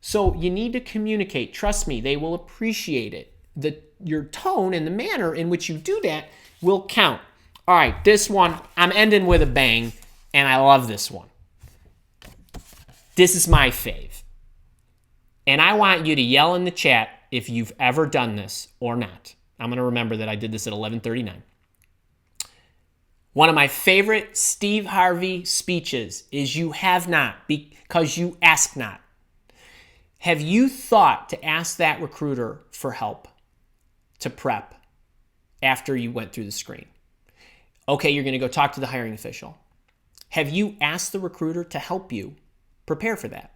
So you need to communicate. Trust me, they will appreciate it. Your tone and the manner in which you do that will count. All right, this one, I'm ending with a bang, and I love this one. This is my fave. And I want you to yell in the chat if you've ever done this or not. I'm going to remember that I did this at 11:39. One of my favorite Steve Harvey speeches is, you have not because you ask not. Have you thought to ask that recruiter for help to prep after you went through the screen? Okay, you're going to go talk to the hiring official. Have you asked the recruiter to help you prepare for that?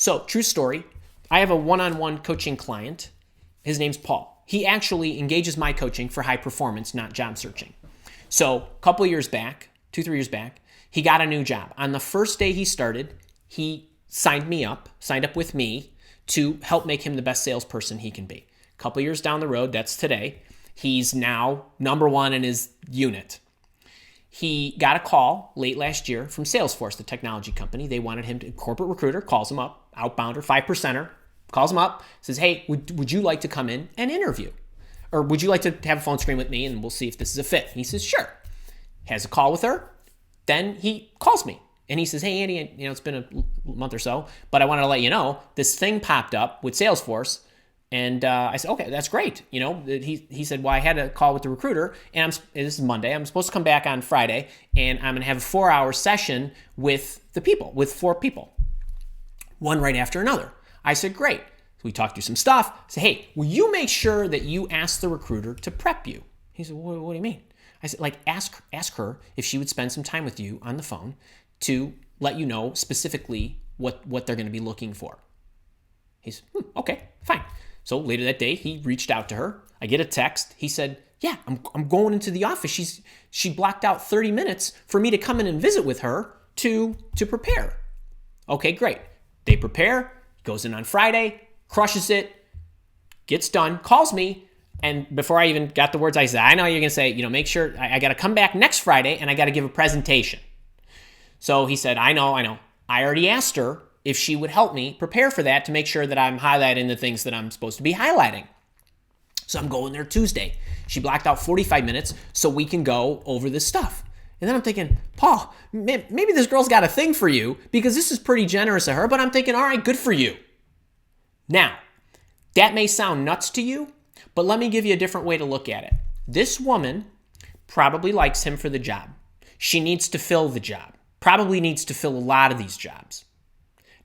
So, true story. I have a one-on-one coaching client. His name's Paul. He actually engages my coaching for high performance, not job searching. So, a couple years back, 2-3 years back, he got a new job. On the first day he started, he signed up with me to help make him the best salesperson he can be. A couple years down the road, that's today, he's now number one in his unit. He got a call late last year from Salesforce, the technology company. They wanted him to, corporate recruiter calls him up, outbounder, 5%er, calls him up, says, hey, would you like to come in and interview? Or would you like to have a phone screen with me and we'll see if this is a fit? And he says, sure. Has a call with her. Then he calls me and he says, hey, Andy, it's been a month or so, but I wanted to let you know this thing popped up with Salesforce. And I said, okay, that's great. He said, well, I had a call with the recruiter, and this is Monday. I'm supposed to come back on Friday, and I'm going to have a 4-hour session with 4 people, one right after another. I said, great. So we talked through some stuff. I said, hey, will you make sure that you ask the recruiter to prep you? He said, what do you mean? I said, ask her if she would spend some time with you on the phone to let you know specifically what they're going to be looking for. He said, okay, fine. So later that day, he reached out to her. I get a text. He said, yeah, I'm going into the office. She blocked out 30 minutes for me to come in and visit with her to prepare. Okay, great. They prepare, goes in on Friday, crushes it, gets done, calls me. And before I even got the words, I said, I know you're going to say, make sure I got to come back next Friday and I got to give a presentation. So he said, I know. I already asked her if she would help me prepare for that to make sure that I'm highlighting the things that I'm supposed to be highlighting. So I'm going there Tuesday. She blocked out 45 minutes so we can go over this stuff. And then I'm thinking, Paul, maybe this girl's got a thing for you because this is pretty generous of her, but I'm thinking, all right, good for you. Now, that may sound nuts to you, but let me give you a different way to look at it. This woman probably likes him for the job. She needs to fill the job. Probably needs to fill a lot of these jobs.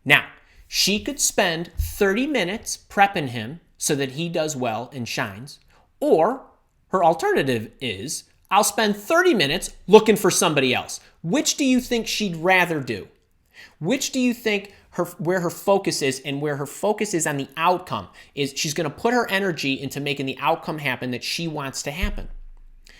Now, she could spend 30 minutes prepping him so that he does well and shines. Or her alternative is, I'll spend 30 minutes looking for somebody else. Which do you think she'd rather do? Which do you think where her focus is, and where her focus is on the outcome is she's going to put her energy into making the outcome happen that she wants to happen.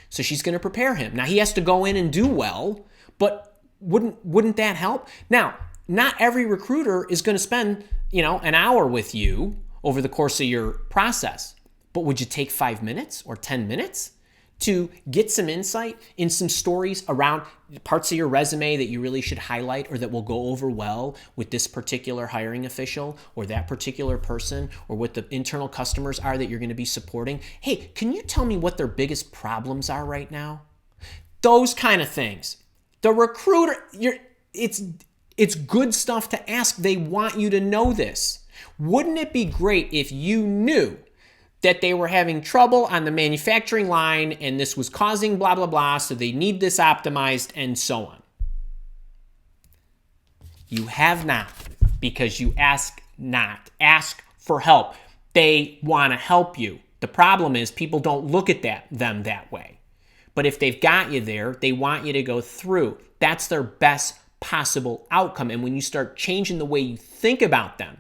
So she's going to prepare him. Now, he has to go in and do well, but wouldn't that help? Now, not every recruiter is going to spend, an hour with you over the course of your process. But would you take 5 minutes or 10 minutes to get some insight in some stories around parts of your resume that you really should highlight or that will go over well with this particular hiring official or that particular person or what the internal customers are that you're going to be supporting? Hey, can you tell me what their biggest problems are right now? Those kind of things. The recruiter, it's good stuff to ask. They want you to know this. Wouldn't it be great if you knew that they were having trouble on the manufacturing line and this was causing blah, blah, blah, so they need this optimized and so on? You have not, because you ask not. Ask for help. They want to help you. The problem is people don't look at them that way. But if they've got you there, they want you to go through. That's their best possible outcome. And when you start changing the way you think about them,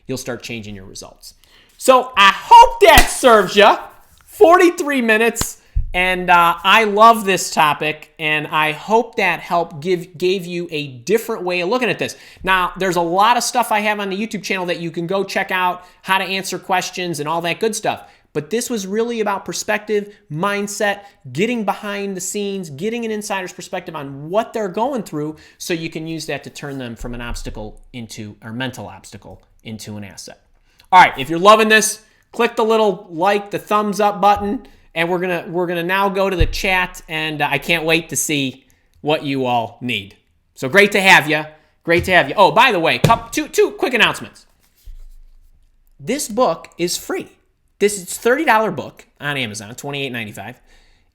you'll start changing your results. So I hope that serves you. 43 minutes. And I love this topic. And I hope that gave you a different way of looking at this. Now, there's a lot of stuff I have on the YouTube channel that you can go check out, how to answer questions and all that good stuff. But this was really about perspective, mindset, getting behind the scenes, getting an insider's perspective on what they're going through so you can use that to turn them from an obstacle mental obstacle into an asset. All right, if you're loving this, click the little the thumbs up button, and we're gonna now go to the chat, and I can't wait to see what you all need. So great to have you. Great to have you. Oh, by the way, two quick announcements. This book is free. This is a $30 book on Amazon, $28.95.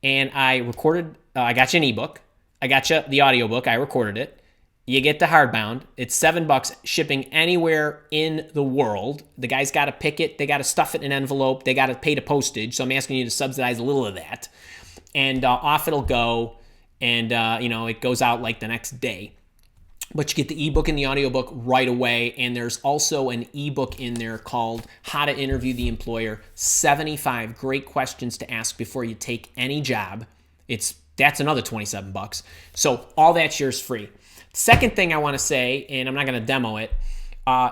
And I got you an ebook. I got you the audiobook. I recorded it. You get the hardbound. It's $7 shipping anywhere in the world. The guy's got to pick it. They got to stuff it in an envelope. They got to pay the postage. So I'm asking you to subsidize a little of that. And off it'll go. And, it goes out like the next day. but you get the ebook and the audiobook right away. And there's also an ebook in there called How to Interview the Employer, 75 great questions to ask before you take any job. That's another $27. So all that's yours free. Second thing I want to say, and I'm not going to demo it,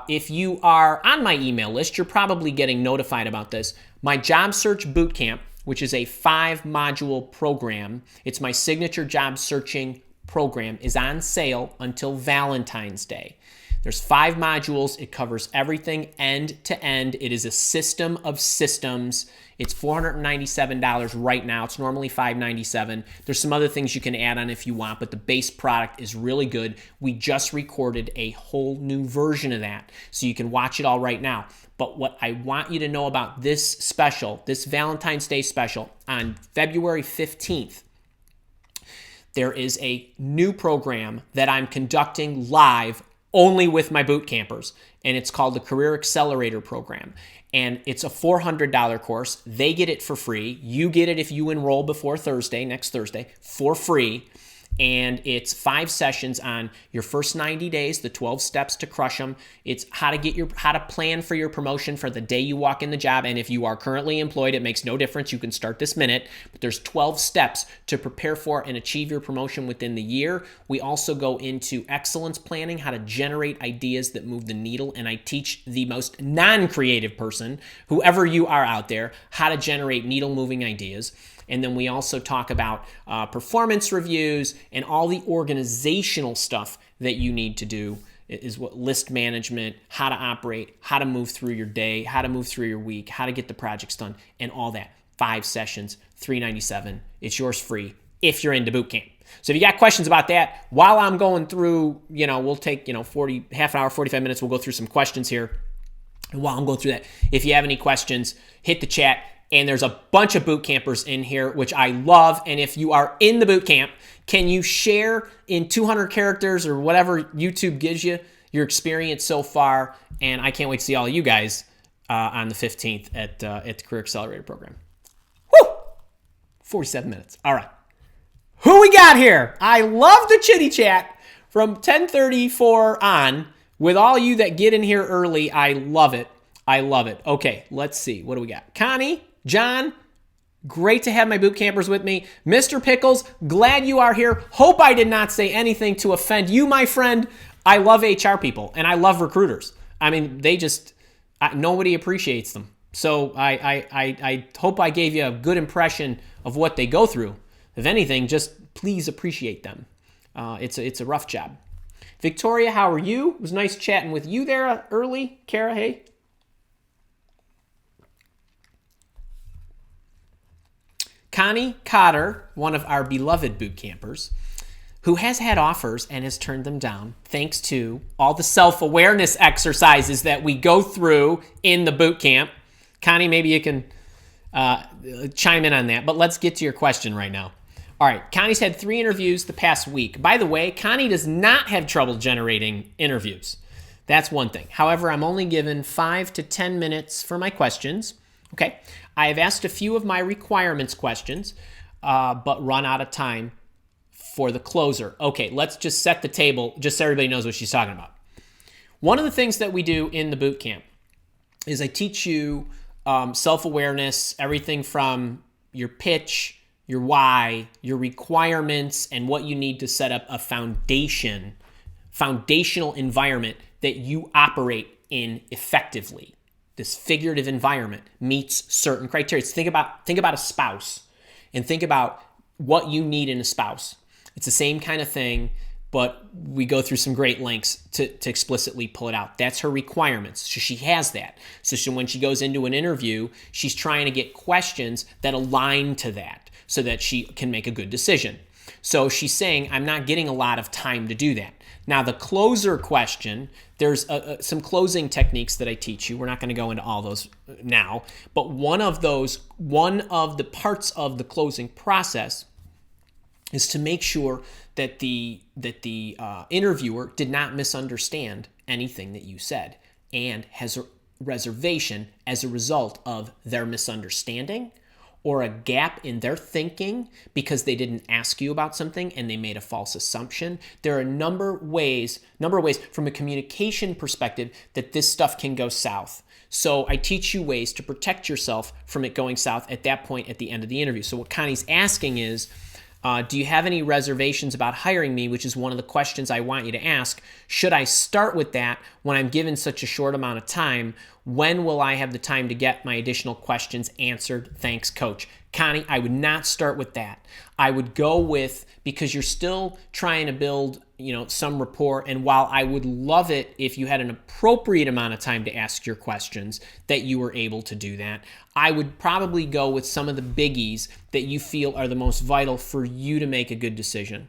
if you are on my email list, you're probably getting notified about this. My Job Search Bootcamp, which is a 5-module program, it's my signature job searching program, is on sale until Valentine's Day. There's 5 modules. It covers everything end to end. It is a system of systems. It's $497 right now. It's normally $597. There's some other things you can add on if you want, but the base product is really good. We just recorded a whole new version of that, so you can watch it all right now. But what I want you to know about this special, this Valentine's Day special, on February 15th, there is a new program that I'm conducting live only with my boot campers, and it's called the Career Accelerator Program. And it's a $400 course. They get it for free. You get it if you enroll before next Thursday, for free. And it's 5 sessions on your first 90 days, the 12 steps to crush them. It's how to plan for your promotion for the day you walk in the job. And if you are currently employed, it makes no difference. You can start this minute. But there's 12 steps to prepare for and achieve your promotion within the year. We also go into excellence planning, how to generate ideas that move the needle. And I teach the most non-creative person, whoever you are out there, how to generate needle-moving ideas. And then we also talk about performance reviews and all the organizational stuff that you need to do, is what list management, how to operate, how to move through your day, how to move through your week, how to get the projects done, and all that. 5 sessions, $397. It's yours free if you're into boot camp. So if you got questions about that, while I'm going through, we'll take, half an hour, 45 minutes, we'll go through some questions here. And while I'm going through that, if you have any questions, hit the chat. And there's a bunch of boot campers in here, which I love. And if you are in the boot camp, can you share in 200 characters or whatever YouTube gives you your experience so far? And I can't wait to see all of you guys on the 15th at the Career Accelerator Program. Woo! 47 minutes. All right. Who we got here? I love the chitty chat from 10:34 on with all you that get in here early. I love it. I love it. Okay, let's see. What do we got? Connie, John, great to have my boot campers with me. Mr. Pickles, glad you are here. Hope I did not say anything to offend you, my friend. I love HR people, and I love recruiters. I mean, nobody appreciates them. So I hope I gave you a good impression of what they go through. If anything, just please appreciate them. It's a rough job. Victoria, how are you? It was nice chatting with you there early. Kara, hey. Connie Cotter, one of our beloved boot campers, who has had offers and has turned them down thanks to all the self-awareness exercises that we go through in the boot camp. Connie, maybe you can chime in on that, but let's get to your question right now. All right, Connie's had 3 interviews the past week. By the way, Connie does not have trouble generating interviews. That's one thing. However, I'm only given 5 to 10 minutes for my questions. Okay, I have asked a few of my requirements questions, but run out of time for the closer. Okay, let's just set the table just so everybody knows what she's talking about. One of the things that we do in the boot camp is I teach you self-awareness, everything from your pitch, your why, your requirements, and what you need to set up a foundational environment that you operate in effectively. This figurative environment meets certain criteria. So think about a spouse and think about what you need in a spouse. It's the same kind of thing, but we go through some great lengths to explicitly pull it out. That's her requirements. So she has that. So when she goes into an interview, she's trying to get questions that align to that so that she can make a good decision. So she's saying, I'm not getting a lot of time to do that. Now, the closer question, there's some closing techniques that I teach you. We're not going to go into all those now, but one of the parts of the closing process is to make sure that the interviewer did not misunderstand anything that you said and has a reservation as a result of their misunderstanding or a gap in their thinking because they didn't ask you about something and they made a false assumption. There are a number of ways from a communication perspective that this stuff can go south. So I teach you ways to protect yourself from it going south at that point at the end of the interview. So what Connie's asking is, do you have any reservations about hiring me, which is one of the questions I want you to ask. Should I start with that when I'm given such a short amount of time? When will I have the time to get my additional questions answered? Thanks, coach. Connie, I would not start with that. I would go with, because you're still trying to build, some rapport. And while I would love it if you had an appropriate amount of time to ask your questions, that you were able to do that, I would probably go with some of the biggies that you feel are the most vital for you to make a good decision.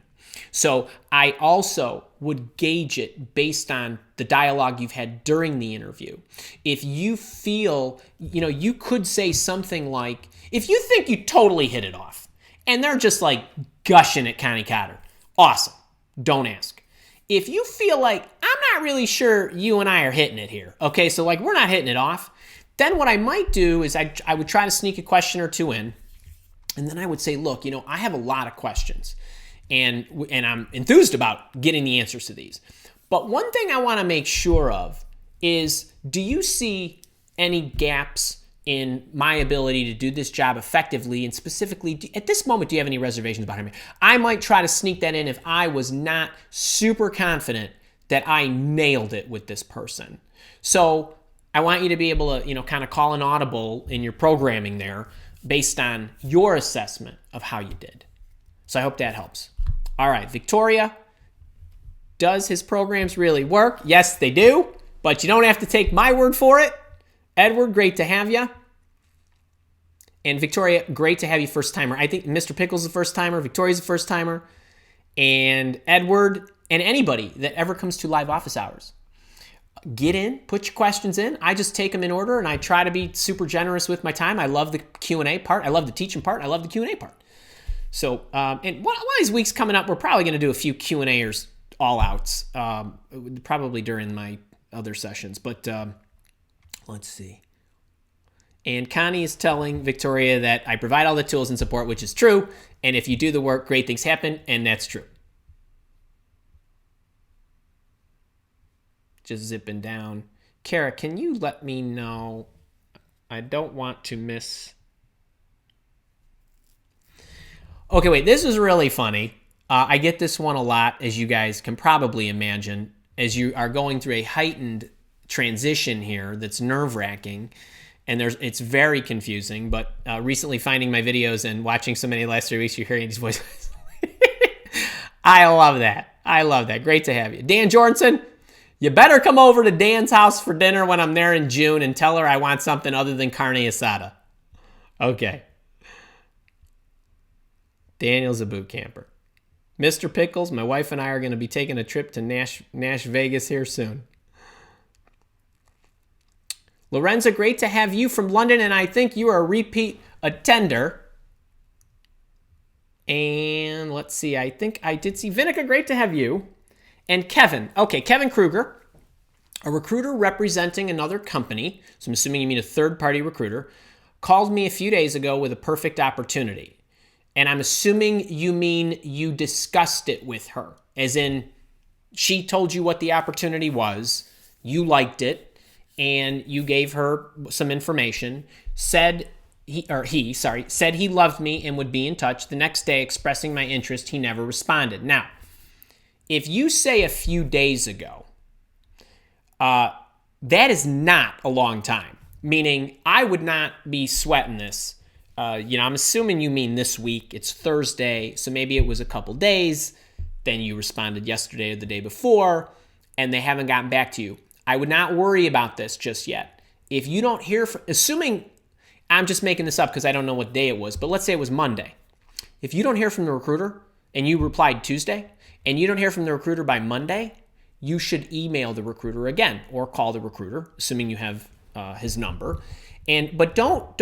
So I also would gauge it based on the dialogue you've had during the interview. If you feel, you could say something like, if you think you totally hit it off and they're just like gushing at Connie Cotter, awesome, don't ask. If you feel like, I'm not really sure you and I are hitting it here, okay, so like we're not hitting it off, then what I might do is I would try to sneak a question or two in, and then I would say, look, I have a lot of questions. And I'm enthused about getting the answers to these. But one thing I want to make sure of is, do you see any gaps in my ability to do this job effectively? And specifically, at this moment, do you have any reservations about me? I might try to sneak that in if I was not super confident that I nailed it with this person. So I want you to be able to, kind of call an audible in your programming there based on your assessment of how you did. So I hope that helps. All right, Victoria, does his programs really work? Yes, they do, but you don't have to take my word for it. Edward, great to have you. And Victoria, great to have you first timer. I think Mr. Pickle's the first timer, Victoria's the first timer, and Edward, and anybody that ever comes to live office hours. Get in, put your questions in. I just take them in order, and I try to be super generous with my time. I love the Q&A part. I love the teaching part. I love the Q&A part. So, and one of these weeks coming up, we're probably going to do a few Q&A'ers all outs, probably during my other sessions. But let's see. And Connie is telling Victoria that I provide all the tools and support, which is true. And if you do the work, great things happen. And that's true. Just zipping down. Kara, can you let me know? I don't want to miss... Okay, wait, this is really funny. I get this one a lot, as you guys can probably imagine, as you are going through a heightened transition here that's nerve-wracking, and it's very confusing, but recently finding my videos and watching so many last 3 weeks, you're hearing these voices. I love that. I love that. Great to have you. Dan Jorgensen, you better come over to Dan's house for dinner when I'm there in June and tell her I want something other than carne asada. Okay. Daniel's a boot camper. Mr. Pickles, my wife and I are going to be taking a trip to Nash Vegas here soon. Lorenza, great to have you from London, and I think you are a repeat attender. And let's see, I think I did see Vinica, great to have you. And Kevin, okay, Kevin Kruger, a recruiter representing another company, so I'm assuming you mean a third-party recruiter, called me a few days ago with a perfect opportunity. And I'm assuming you mean you discussed it with her, as in she told you what the opportunity was, you liked it, and you gave her some information, said he loved me and would be in touch. The next day, expressing my interest, he never responded. Now, if you say a few days ago, that is not a long time, meaning I would not be sweating this. I'm assuming you mean this week. It's Thursday, so maybe it was a couple days. Then you responded yesterday or the day before, and they haven't gotten back to you. I would not worry about this just yet. If you don't hear from, assuming, I'm just making this up because I don't know what day it was, but let's say it was Monday. If you don't hear from the recruiter and you replied Tuesday, and you don't hear from the recruiter by Monday, you should email the recruiter again or call the recruiter, assuming you have his number. But don't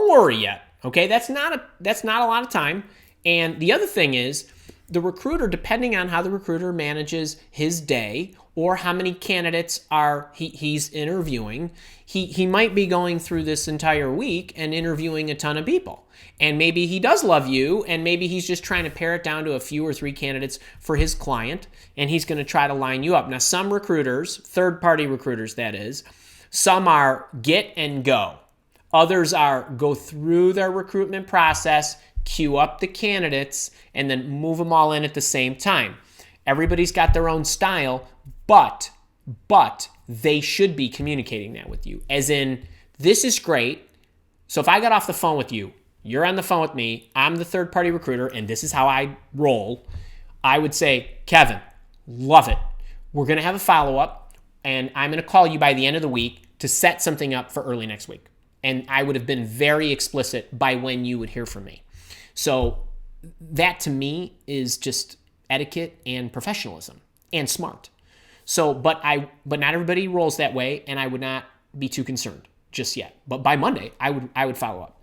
worry yet. Okay, that's not a lot of time. And the other thing is, the recruiter, depending on how the recruiter manages his day or how many candidates he's interviewing. He might be going through this entire week and interviewing a ton of people. And maybe he does love you, and maybe he's just trying to pare it down to a few or 3 candidates for his client, and he's going to try to line you up. Now, some recruiters, third-party recruiters that is, some are get and go. Others are go through their recruitment process, queue up the candidates, and then move them all in at the same time. Everybody's got their own style, but they should be communicating that with you. As in, this is great. So if I got off the phone with you, you're on the phone with me, I'm the third-party recruiter, and this is how I roll, I would say, Kevin, love it. We're going to have a follow-up, and I'm going to call you by the end of the week to set something up for early next week. And I would have been very explicit by when you would hear from me. So that, to me, is just etiquette and professionalism and smart. So, but not everybody rolls that way, and I would not be too concerned just yet. But by Monday, I would follow up.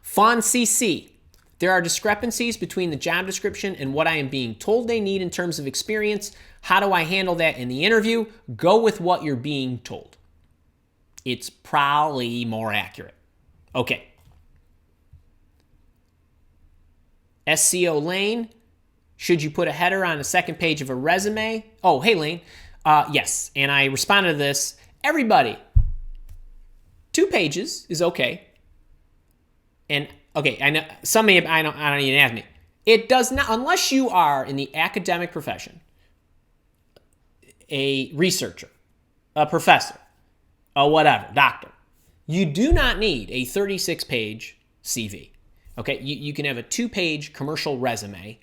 Fawn CC. There are discrepancies between the job description and what I am being told they need in terms of experience. How do I handle that in the interview? Go with what you're being told. It's probably more accurate. Okay. SCO Lane. Should you put a header on the second page of a resume? Oh, hey, Lane. Yes. And I responded to this. Everybody, 2 pages is okay. And okay, I know some may I don't even ask me. It does not, unless you are in the academic profession, a researcher, a professor, a whatever, doctor. You do not need a 36-page CV. Okay, you can have a 2-page commercial resume,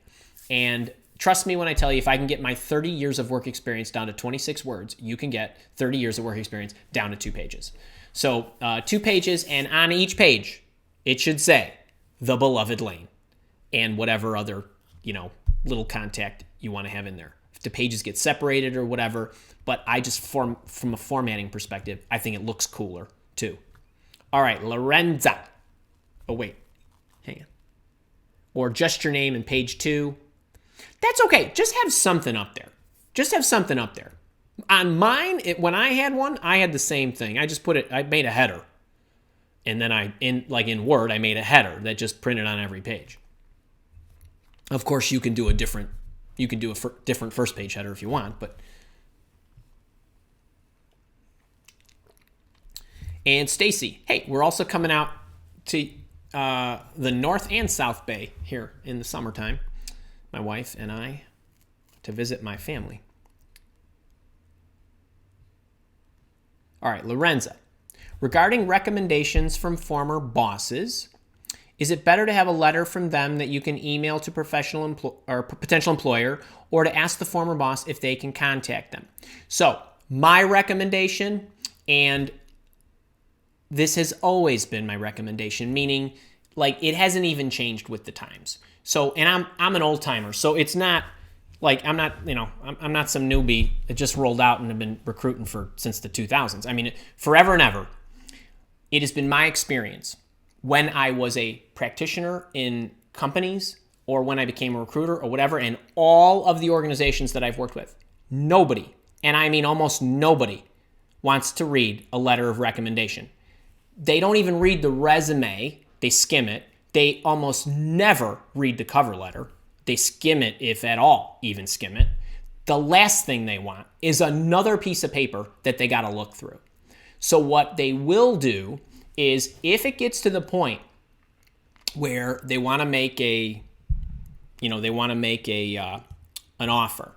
and trust me when I tell you, if I can get my 30 years of work experience down to 26 words, you can get 30 years of work experience down to 2 pages. So 2 pages, and on each page, it should say the beloved Lane and whatever other, little contact you want to have in there. If the pages get separated or whatever, but I just from a formatting perspective, I think it looks cooler too. All right, Lorenza. Oh, wait. Hang on. Or just your name in page 2. That's okay. Just have something up there. Just have something up there. On mine, when I had one, I had the same thing. I made a header. And then in Word, I made a header that just printed on every page. Of course, you can do a different first page header if you want, but. And Stacy, hey, we're also coming out to the North and South Bay here in the summertime, my wife and I, to visit my family. All right, Lorenza. Regarding recommendations from former bosses, is it better to have a letter from them that you can email to potential employer, or to ask the former boss if they can contact them? So my recommendation, and this has always been my recommendation, meaning it hasn't even changed with the times. So, and I'm an old timer, so it's not like I'm not some newbie that just rolled out and have been recruiting since the 2000s. I mean, forever and ever. It has been my experience when I was a practitioner in companies or when I became a recruiter or whatever, and all of the organizations that I've worked with, nobody, and I mean almost nobody, wants to read a letter of recommendation. They don't even read the resume. They skim it. They almost never read the cover letter. They skim it, if at all, even skim it. The last thing they want is another piece of paper that they got to look through. So what they will do is, if it gets to the point where they want to make an offer.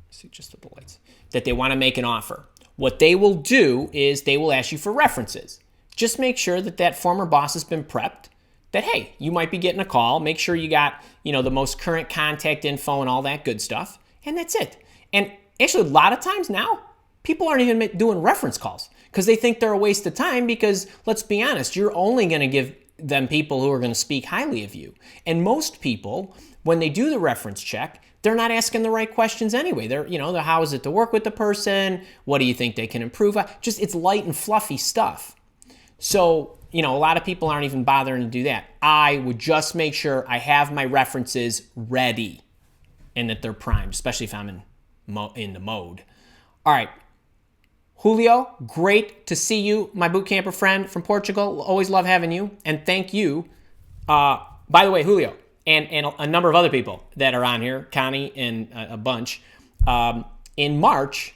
See, just with the lights. That they want to make an offer. What they will do is they will ask you for references. Just make sure that former boss has been prepped. That, hey, you might be getting a call. Make sure you got, the most current contact info and all that good stuff. And that's it. And actually, a lot of times now, people aren't even doing reference calls because they think they're a waste of time because, let's be honest, you're only going to give them people who are going to speak highly of you. And most people, when they do the reference check, they're not asking the right questions anyway. They're how is it to work with the person? What do you think they can improve on? Just, it's light and fluffy stuff. So, a lot of people aren't even bothering to do that. I would just make sure I have my references ready and that they're primed, especially if I'm in in the mode. All right. Julio, great to see you, my boot camper friend from Portugal. Always love having you. And thank you. By the way, Julio, and a number of other people that are on here, Connie and a bunch. In March,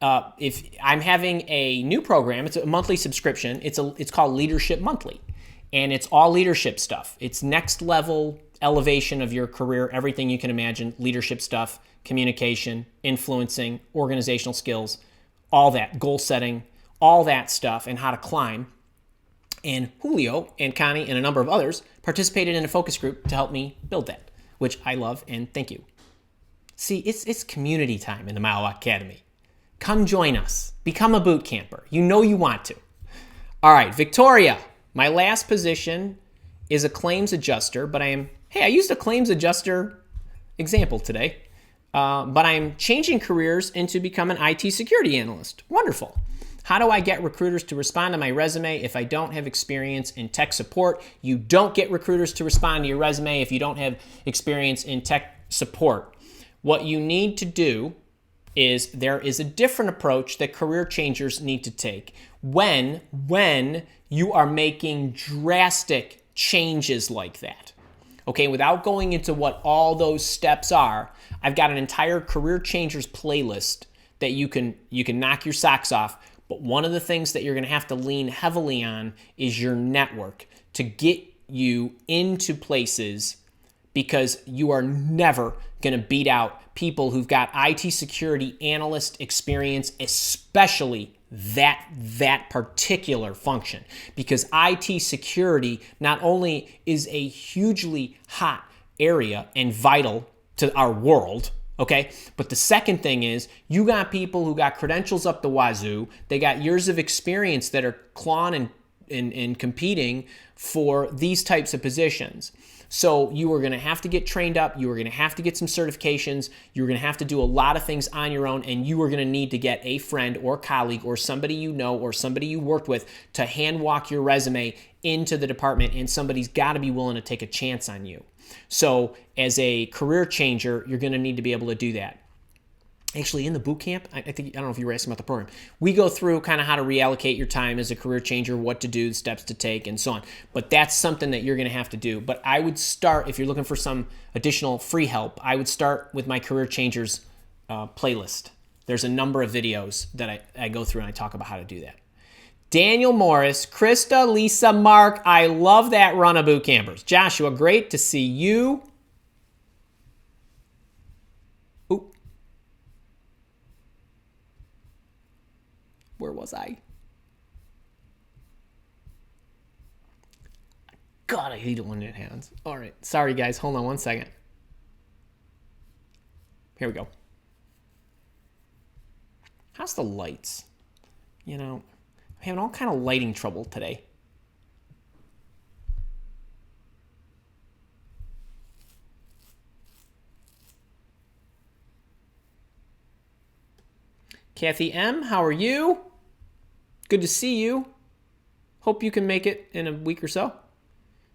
if I'm having a new program, it's a monthly subscription. It's called Leadership Monthly. And it's all leadership stuff. It's next level elevation of your career, everything you can imagine, leadership stuff, communication, influencing, organizational skills, all that, goal setting, all that stuff, and how to climb. And Julio and Connie and a number of others participated in a focus group to help me build that, which I love and thank you. See, it's community time in the Mile Academy. Come join us. Become a boot camper. You know you want to. All right, Victoria, my last position is a claims adjuster, but I used a claims adjuster example today. But I'm changing careers into become an IT security analyst. Wonderful. How do I get recruiters to respond to my resume if I don't have experience in tech support? You don't get recruiters to respond to your resume if you don't have experience in tech support. What you need to do is there is a different approach that career changers need to take when you are making drastic changes like that. Okay, without going into what all those steps are, I've got an entire Career Changers playlist that you can knock your socks off. But one of the things that you're going to have to lean heavily on is your network to get you into places, because you are never going to beat out people who've got IT security analyst experience, especially that particular function, because IT security not only is a hugely hot area and vital to our world, okay, but the second thing is you got people who got credentials up the wazoo, they got years of experience that are clawing and competing for these types of positions. So you are going to have to get trained up. You are going to have to get some certifications. You're going to have to do a lot of things on your own, and you are going to need to get a friend or colleague or somebody you know or somebody you worked with to hand walk your resume into the department, and somebody's got to be willing to take a chance on you. So as a career changer, you're going to need to be able to do that. Actually, in the boot camp, I don't know if you were asking about the program, we go through kind of how to reallocate your time as a career changer, what to do, steps to take, and so on. But that's something that you're going to have to do. But I would start, if you're looking for some additional free help, I would start with my Career Changers playlist. There's a number of videos that I go through and I talk about how to do that. Daniel Morris, Krista, Lisa, Mark, I love that run of boot campers. Joshua, great to see you. Where was I? God, I hate it when it happens. All right. Sorry, guys. Hold on one second. Here we go. How's the lights? You know, I'm having all kind of lighting trouble today. Kathy M., how are you? Good to see you. Hope you can make it in a week or so.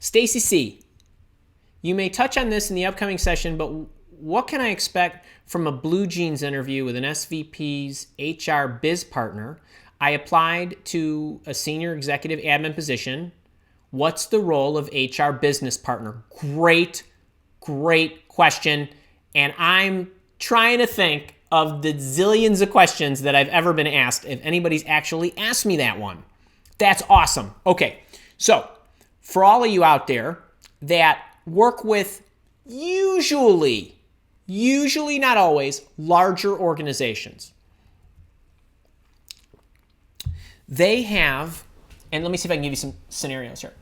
Stacy C., you may touch on this in the upcoming session, but what can I expect from a Blue Jeans interview with an SVP's HR biz partner? I applied to a senior executive admin position. What's the role of HR business partner? Great question. And I'm trying to think of the zillions of questions that I've ever been asked, if anybody's actually asked me that one. That's awesome. Okay, so for all of you out there that work with usually not always, larger organizations, they have, and let me see if I can give you some scenarios here.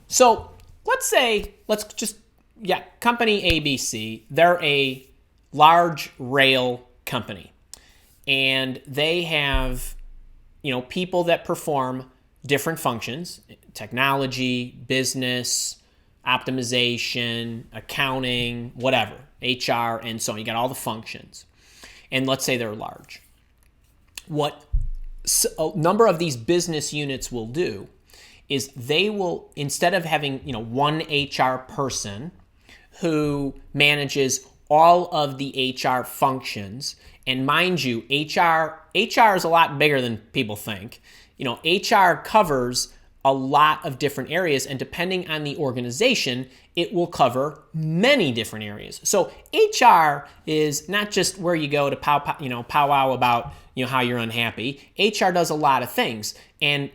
So company ABC, they're a large rail company, and they have, people that perform different functions: technology, business, optimization, accounting, whatever, HR, and so on. You got all the functions, and let's say they're large. What a number of these business units will do is they will, instead of having one HR person who manages all of the HR functions And mind you, HR is a lot bigger than people think. HR covers a lot of different areas, and depending on the organization, it will cover many different areas. So HR is not just where you go to powwow about how you're unhappy. HR does a lot of things, and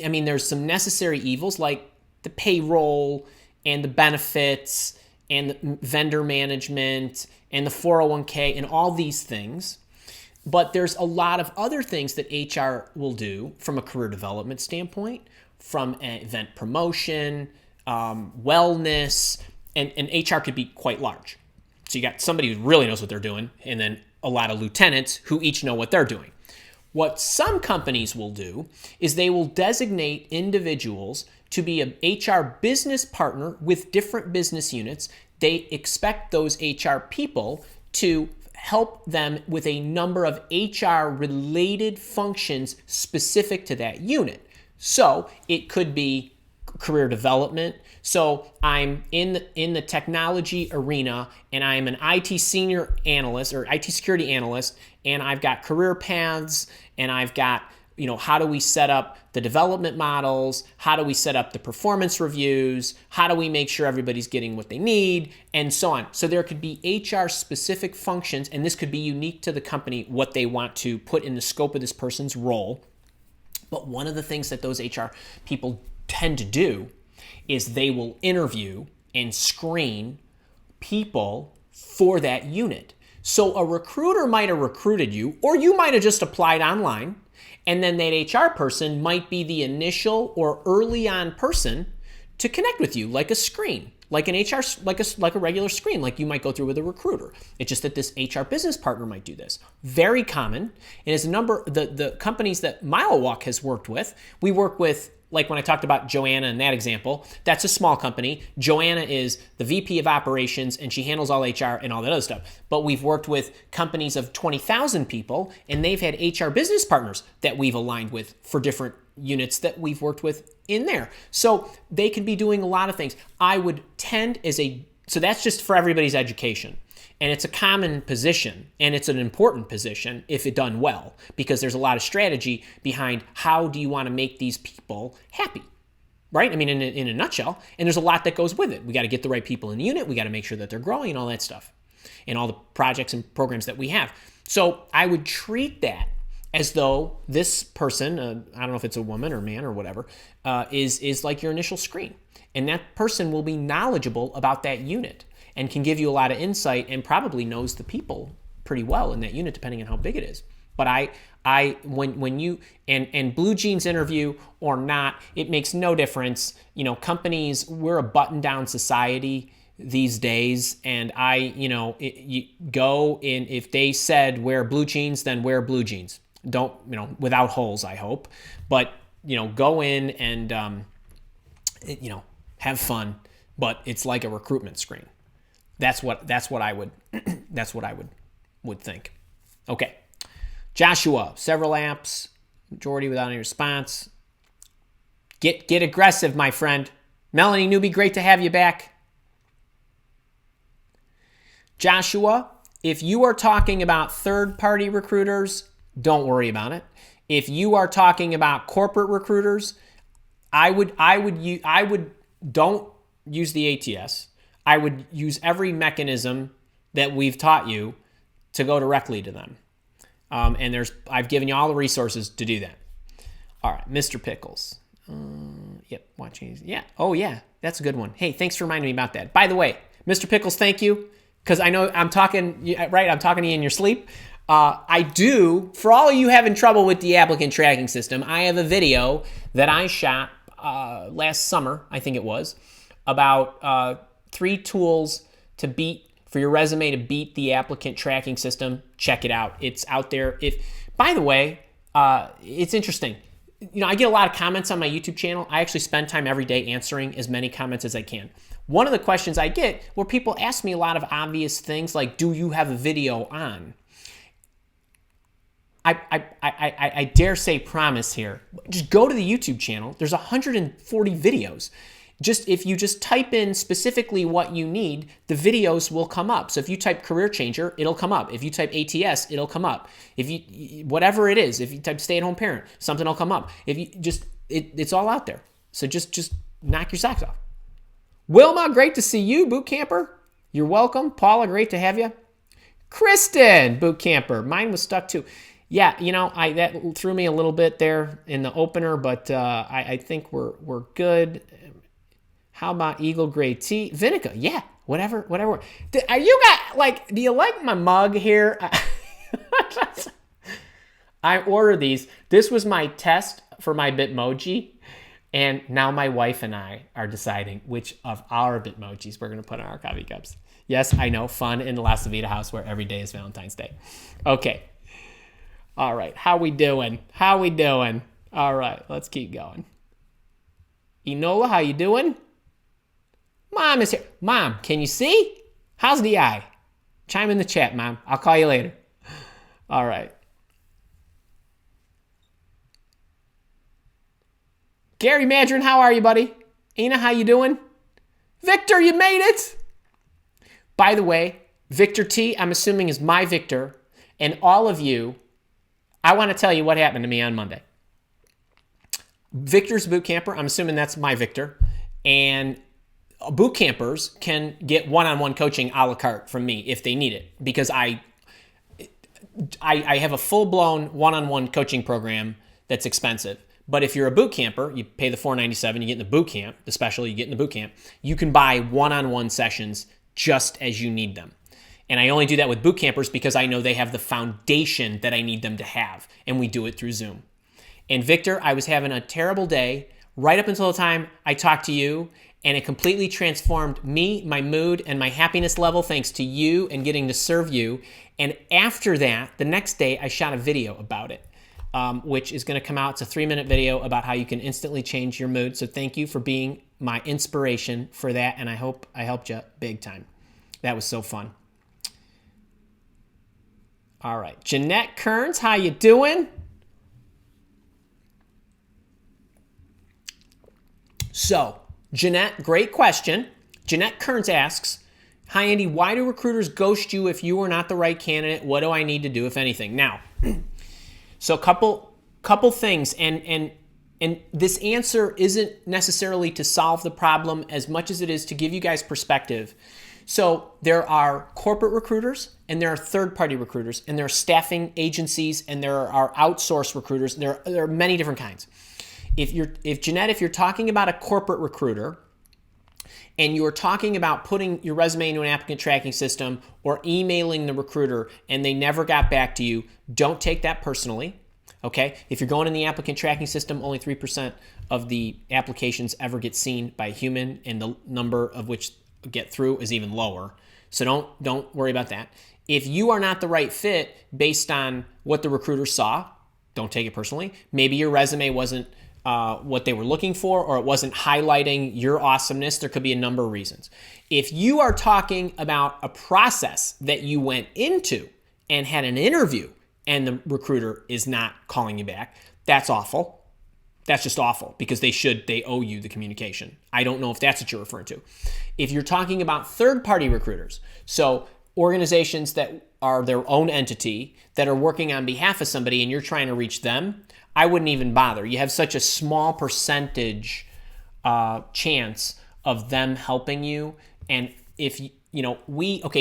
I mean there's some necessary evils like the payroll and the benefits and the vendor management and the 401k and all these things. But there's a lot of other things that HR will do from a career development standpoint, from an event promotion, wellness, and HR could be quite large. So you got somebody who really knows what they're doing, and then a lot of lieutenants who each know what they're doing. What some companies will do is they will designate individuals to be an HR business partner with different business units. They expect those HR people to help them with a number of HR related functions specific to that unit. So it could be career development. So I'm in the technology arena and I'm an IT senior analyst or IT security analyst, and I've got career paths, and I've got, how do we set up the development models? How do we set up the performance reviews? How do we make sure everybody's getting what they need? And so on. So there could be HR specific functions, and this could be unique to the company, what they want to put in the scope of this person's role. But one of the things that those HR people tend to do is they will interview and screen people for that unit. So a recruiter might have recruited you, or you might have just applied online, and then that HR person might be the initial or early on person to connect with you, like a screen, like an HR, like a regular screen, like you might go through with a recruiter. It's just that this HR business partner might do this. Very common, and it's a number, the companies that MileWalk has worked with, we work with, like when I talked about Joanna in that example, that's a small company. Joanna is the VP of operations, and she handles all HR and all that other stuff. But we've worked with companies of 20,000 people, and they've had HR business partners that we've aligned with for different units that we've worked with in there. So they can be doing a lot of things. I would tend so that's just for everybody's education. And it's a common position, and it's an important position if it's done well, because there's a lot of strategy behind how do you want to make these people happy, right? I mean, in a nutshell, and there's a lot that goes with it. We got to get the right people in the unit. We got to make sure that they're growing and all that stuff, and all the projects and programs that we have. So I would treat that as though this person, I don't know if it's a woman or man or whatever, is like your initial screen. And that person will be knowledgeable about that unit and can give you a lot of insight, and probably knows the people pretty well in that unit, depending on how big it is. But when you, and blue jeans interview or not, it makes no difference. Companies, we're a button-down society these days, and you go in, if they said wear blue jeans, then wear blue jeans. Don't, without holes, I hope. But, go in and, have fun, but it's like a recruitment screen. That's what I would think. Okay. Joshua, several apps, majority without any response. Get aggressive, my friend. Melanie Newby, great to have you back. Joshua, if you are talking about third-party recruiters, don't worry about it. If you are talking about corporate recruiters, I would don't use the ATS. I would use every mechanism that we've taught you to go directly to them. And I've given you all the resources to do that. All right, Mr. Pickles. Yep, watching. Yeah. Oh, yeah, that's a good one. Hey, thanks for reminding me about that. By the way, Mr. Pickles, thank you, because I know I'm talking, right? I'm talking to you in your sleep. I do, for all of you having trouble with the applicant tracking system, I have a video that I shot last summer, I think it was, about 3 tools for your resume to beat the applicant tracking system. Check it out. It's out there. By the way, it's interesting. I get a lot of comments on my YouTube channel. I actually spend time every day answering as many comments as I can. One of the questions I get where people ask me a lot of obvious things like, do you have a video on? I dare say promise here. Just go to the YouTube channel. There's 140 videos. Just if you just type in specifically what you need, the videos will come up. So if you type career changer, it'll come up. If you type ATS, it'll come up. If you, whatever it is, if you type stay-at-home parent, something will come up. If you just, it's all out there. So just knock your socks off. Wilma, great to see you, boot camper. You're welcome. Paula, great to have you. Kristen, boot camper. Mine was stuck too. Yeah, that threw me a little bit there in the opener, but I think we're good. How about Eagle Gray Tea? Vinica, yeah, whatever. Do you like my mug here? I ordered these. This was my test for my Bitmoji, and now my wife and I are deciding which of our Bitmojis we're going to put on our coffee cups. Yes, I know, fun in the LaCivita house where every day is Valentine's Day. Okay. All right, how we doing? All right, let's keep going. Enola, how you doing? Mom is here. Mom, can you see? How's the eye? Chime in the chat, Mom. I'll call you later. All right. Gary Madron, how are you, buddy? Ina, how you doing? Victor, you made it. By the way, Victor T, I'm assuming is my Victor. And all of you, I want to tell you what happened to me on Monday. Victor's boot camper. I'm assuming that's my Victor. And boot campers can get one-on-one coaching a la carte from me if they need it, because I have a full-blown one-on-one coaching program that's expensive. But if you're a boot camper, you pay the $497, you get in the boot camp, the special you get in the boot camp, you can buy one-on-one sessions just as you need them. And I only do that with boot campers because I know they have the foundation that I need them to have, and we do it through Zoom. And Victor, I was having a terrible day right up until the time I talked to you, and it completely transformed me, my mood, and my happiness level thanks to you and getting to serve you. And after that, the next day, I shot a video about it, which is going to come out. It's a 3-minute video about how you can instantly change your mood. So thank you for being my inspiration for that, and I hope I helped you big time. That was so fun. All right, Jeanette Kearns, how you doing? So, Jeanette, great question. Jeanette Kearns asks, hi, Andy, why do recruiters ghost you if you are not the right candidate? What do I need to do, if anything? Now, so a couple things, and this answer isn't necessarily to solve the problem as much as it is to give you guys perspective. So there are corporate recruiters, and there are third-party recruiters, and there are staffing agencies, and there are outsourced recruiters. There are many different kinds. If Jeanette, if you're talking about a corporate recruiter, and you're talking about putting your resume into an applicant tracking system or emailing the recruiter and they never got back to you, don't take that personally. Okay? If you're going in the applicant tracking system, only 3% of the applications ever get seen by a human, and the number of which get through is even lower. So don't worry about that. If you are not the right fit based on what the recruiter saw, don't take it personally. Maybe your resume wasn't what they were looking for, or it wasn't highlighting your awesomeness. There could be a number of reasons. If you are talking about a process that you went into and had an interview and the recruiter is not calling you back, that's awful. That's just awful, because they owe you the communication. I don't know if that's what you're referring to. If you're talking about third-party recruiters, so organizations that are their own entity that are working on behalf of somebody and you're trying to reach them, I wouldn't even bother. You have such a small percentage chance of them helping you. And if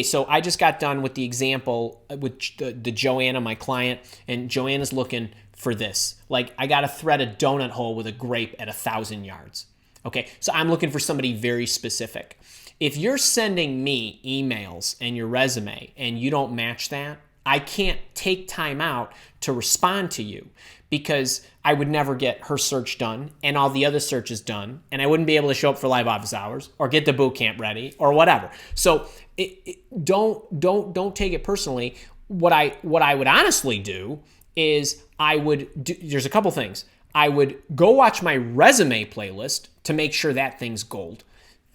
so I just got done with the example with the Joanna, my client, and Joanna's looking for this. Like, I got to thread a donut hole with a grape at 1,000 yards. Okay, so I'm looking for somebody very specific. If you're sending me emails and your resume and you don't match that, I can't take time out to respond to you, because I would never get her search done and all the other searches done, and I wouldn't be able to show up for live office hours or get the boot camp ready or whatever. So don't take it personally. What I would honestly do is there's a couple things. I would go watch my resume playlist to make sure that thing's gold.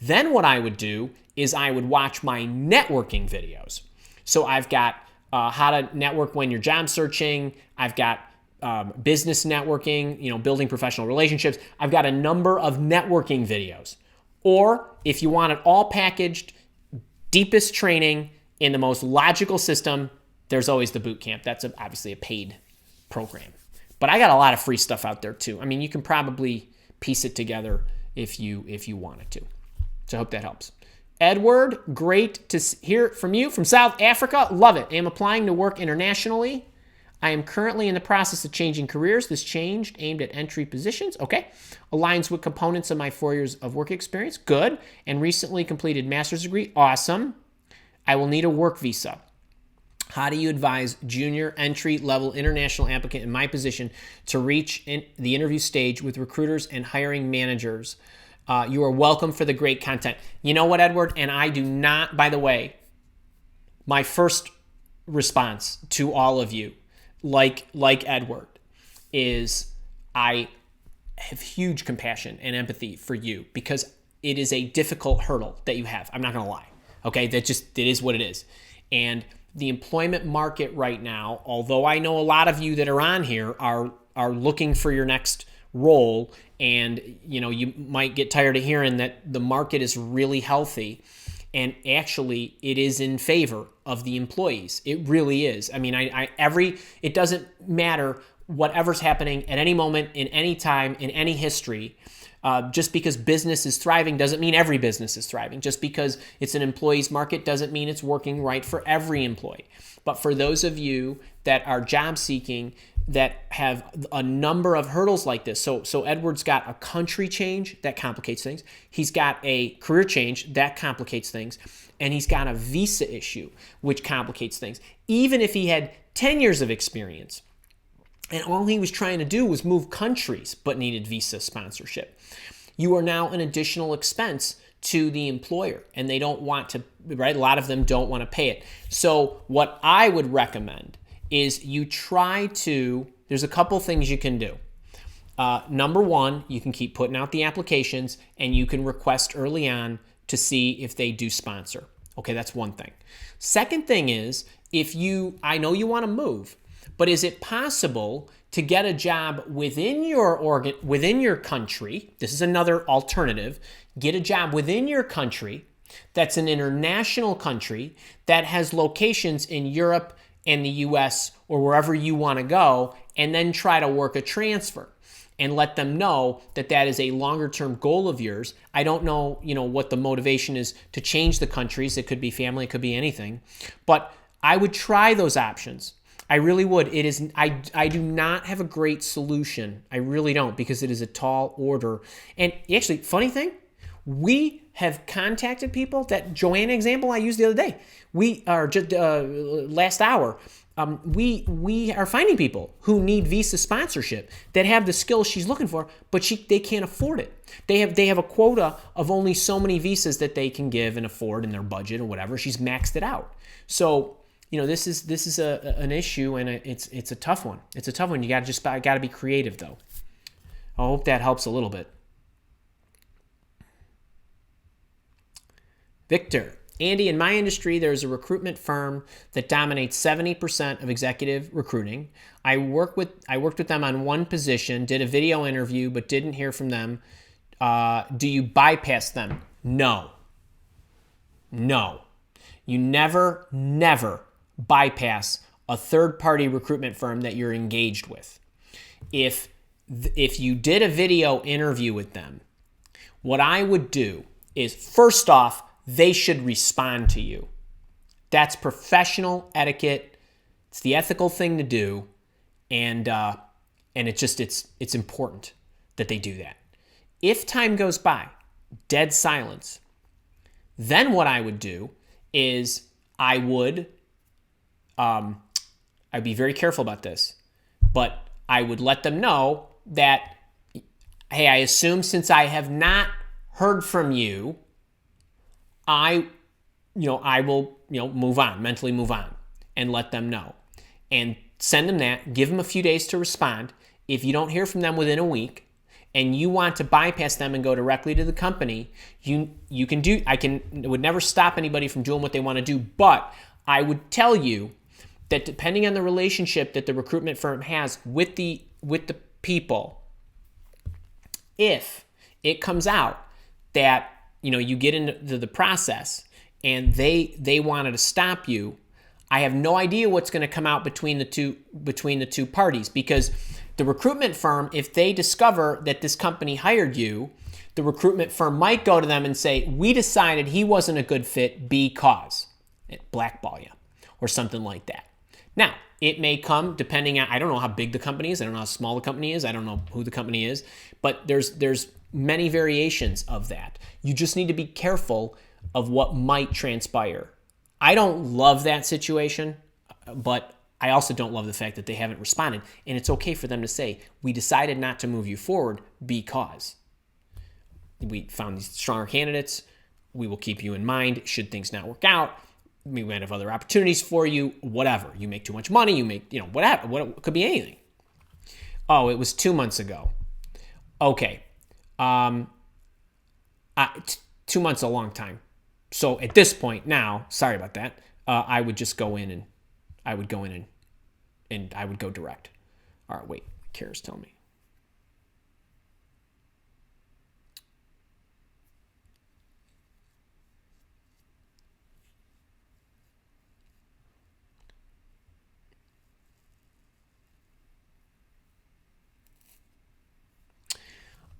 Then what I would do is I would watch my networking videos. So I've got how to network when you're job searching. I've got business networking, building professional relationships. I've got a number of networking videos. Or if you want it all packaged, deepest training in the most logical system, there's always the boot camp. That's obviously a paid program. But I got a lot of free stuff out there too. I mean, you can probably piece it together if you wanted to. So I hope that helps. Edward, great to hear from you from South Africa. Love it. I am applying to work internationally. I am currently in the process of changing careers. This change aimed at entry positions. Okay. Aligns with components of my 4 years of work experience. Good. And recently completed master's degree. Awesome. I will need a work visa. How do you advise junior entry-level international applicant in my position to reach the interview stage with recruiters and hiring managers? You are welcome for the great content. You know what, Edward? And I do not, by the way, my first response to all of you, like Edward, is I have huge compassion and empathy for you because it is a difficult hurdle that you have. I'm not going to lie. Okay, it is what it is. And the employment market right now, although I know a lot of you that are on here are looking for your next role, and you might get tired of hearing that the market is really healthy, and actually it is in favor of the employees. It really is. I mean, it doesn't matter whatever's happening at any moment, in any time, in any history. Just because business is thriving doesn't mean every business is thriving. Just because it's an employee's market doesn't mean it's working right for every employee. But for those of you that are job seeking that have a number of hurdles like this, so Edward's got a country change that complicates things. He's got a career change that complicates things. And he's got a visa issue, which complicates things. Even if he had 10 years of experience, and all he was trying to do was move countries, but needed visa sponsorship, you are now an additional expense to the employer, and they don't want to, right? A lot of them don't want to pay it. So what I would recommend is you try to, there's a couple things you can do. Number one, you can keep putting out the applications, and you can request early on to see if they do sponsor. Okay, that's one thing. Second thing is, I know you want to move, but is it possible to get a job within your country? This is another alternative. Get a job within your country that's an international country that has locations in Europe and the US or wherever you want to go, and then try to work a transfer and let them know that that is a longer term goal of yours. I don't know, what the motivation is to change the countries. It could be family, it could be anything. But I would try those options. I really would. It is. I do not have a great solution. I really don't, because it is a tall order. And actually, funny thing, we have contacted people. That Joanna example I used the other day. We are just last hour. We are finding people who need visa sponsorship that have the skills she's looking for, but they can't afford it. They have a quota of only so many visas that they can give and afford in their budget or whatever. She's maxed it out. So this is an issue, and it's a tough one. It's a tough one. You got to be creative, though. I hope that helps a little bit. Victor, Andy, in my industry, there's a recruitment firm that dominates 70% of executive recruiting. I worked with them on one position, did a video interview, but didn't hear from them. Do you bypass them? No. You never bypass a third-party recruitment firm that you're engaged with. If you did a video interview with them, what I would do is, first off, they should respond to you. That's professional etiquette. It's the ethical thing to do, and it's important that they do that. If time goes by, dead silence, then what I would do is I'd be very careful about this, but I would let them know that, hey, I assume since I have not heard from you, I will, mentally move on, and let them know, and send them that, give them a few days to respond. If you don't hear from them within a week and you want to bypass them and go directly to the company, you can do, would never stop anybody from doing what they want to do, but I would tell you that depending on the relationship that the recruitment firm has with the people, if it comes out that you get into the process and they wanted to stop you, I have no idea what's going to come out between the two parties, because the recruitment firm, if they discover that this company hired you, the recruitment firm might go to them and say, we decided he wasn't a good fit because blackball you or something like that. Now, it may come depending on, I don't know how big the company is. I don't know how small the company is. I don't know who the company is, but there's many variations of that. You just need to be careful of what might transpire. I don't love that situation, but I also don't love the fact that they haven't responded. And it's okay for them to say, we decided not to move you forward because we found these stronger candidates. We will keep you in mind should things not work out. We might have other opportunities for you, whatever. You make too much money, you make, whatever. It could be anything. Oh, it was 2 months ago. Okay. 2 months is a long time. So at this point now, sorry about that, I would just go in and I would go direct. All right, wait, Kara's telling me.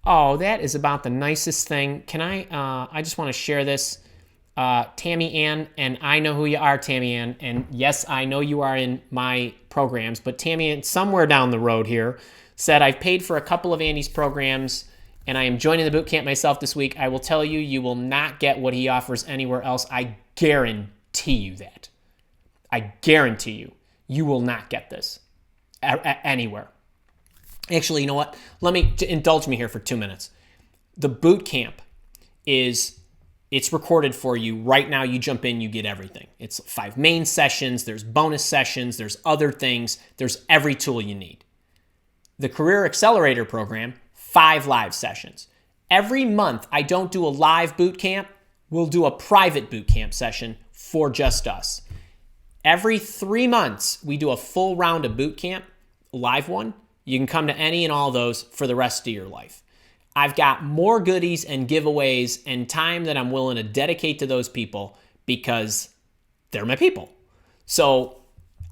Oh, that is about the nicest thing. Can I just want to share this. Tammy Ann, and I know who you are, Tammy Ann, and yes, I know you are in my programs, but Tammy Ann, somewhere down the road here, said, I've paid for a couple of Andy's programs, and I am joining the boot camp myself this week. I will tell you, you will not get what he offers anywhere else. I guarantee you that. I guarantee you, you will not get this anywhere. Actually, you know what? Indulge me here for 2 minutes. The boot camp it's recorded for you. Right now, you jump in, you get everything. It's 5 main sessions, there's bonus sessions, there's other things, there's every tool you need. The Career Accelerator program, 5 live sessions. Every month, I don't do a live boot camp. We'll do a private boot camp session for just us. Every 3 months, we do a full round of boot camp, a live one. You can come to any and all of those for the rest of your life. I've got more goodies and giveaways and time that I'm willing to dedicate to those people because they're my people. So,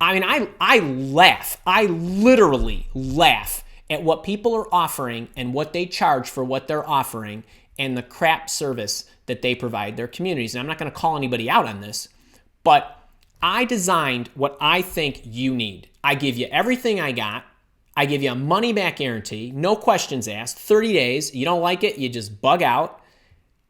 I mean, I laugh. I literally laugh at what people are offering and what they charge for what they're offering and the crap service that they provide their communities. And I'm not going to call anybody out on this, but I designed what I think you need. I give you everything I got. I give you a money-back guarantee, no questions asked, 30 days. You don't like it, you just bug out,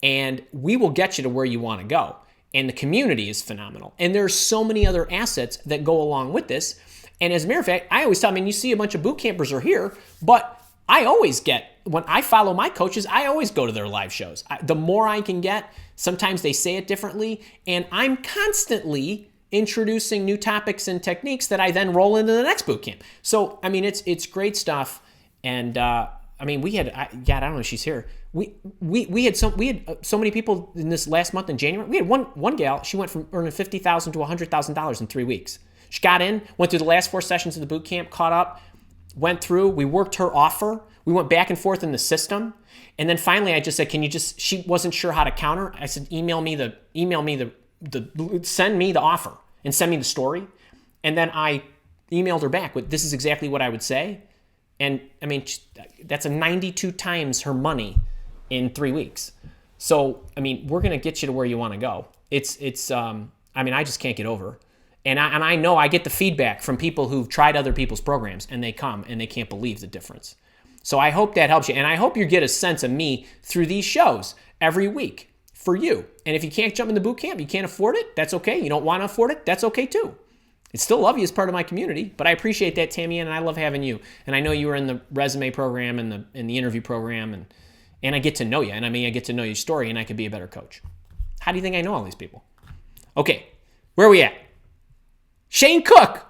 and we will get you to where you want to go. And the community is phenomenal. And there's so many other assets that go along with this. And as a matter of fact, I always tell them, you see a bunch of boot campers are here, but I always when I follow my coaches, I always go to their live shows. The more I can get, sometimes they say it differently, and I'm constantly introducing new topics and techniques that I then roll into the next boot camp. So, I mean, it's great stuff. And I mean, we had, I don't know if she's here. We had so many people in this last month in January. We had one gal, she went from earning $50,000 to $100,000 in 3 weeks. She got in, went through the last 4 sessions of the boot camp, caught up, went through, we worked her offer. We went back and forth in the system. And then finally I just said, she wasn't sure how to counter. I said, send me the offer and send me the story. And then I emailed her back with, this is exactly what I would say. And I mean, that's a 92 times her money in 3 weeks. So, I mean, we're going to get you to where you want to go. I mean, I just can't get over. And I know I get the feedback from people who've tried other people's programs and they come and they can't believe the difference. So I hope that helps you. And I hope you get a sense of me through these shows every week. For you. And if you can't jump in the boot camp, you can't afford it, that's okay. You don't want to afford it, that's okay too. I still love you as part of my community, but I appreciate that, Tammy, and I love having you. And I know you were in the resume program and the interview program, and I get to know you. And I mean, I get to know your story, and I could be a better coach. How do you think I know all these people? Okay, where are we at? Shane Cook,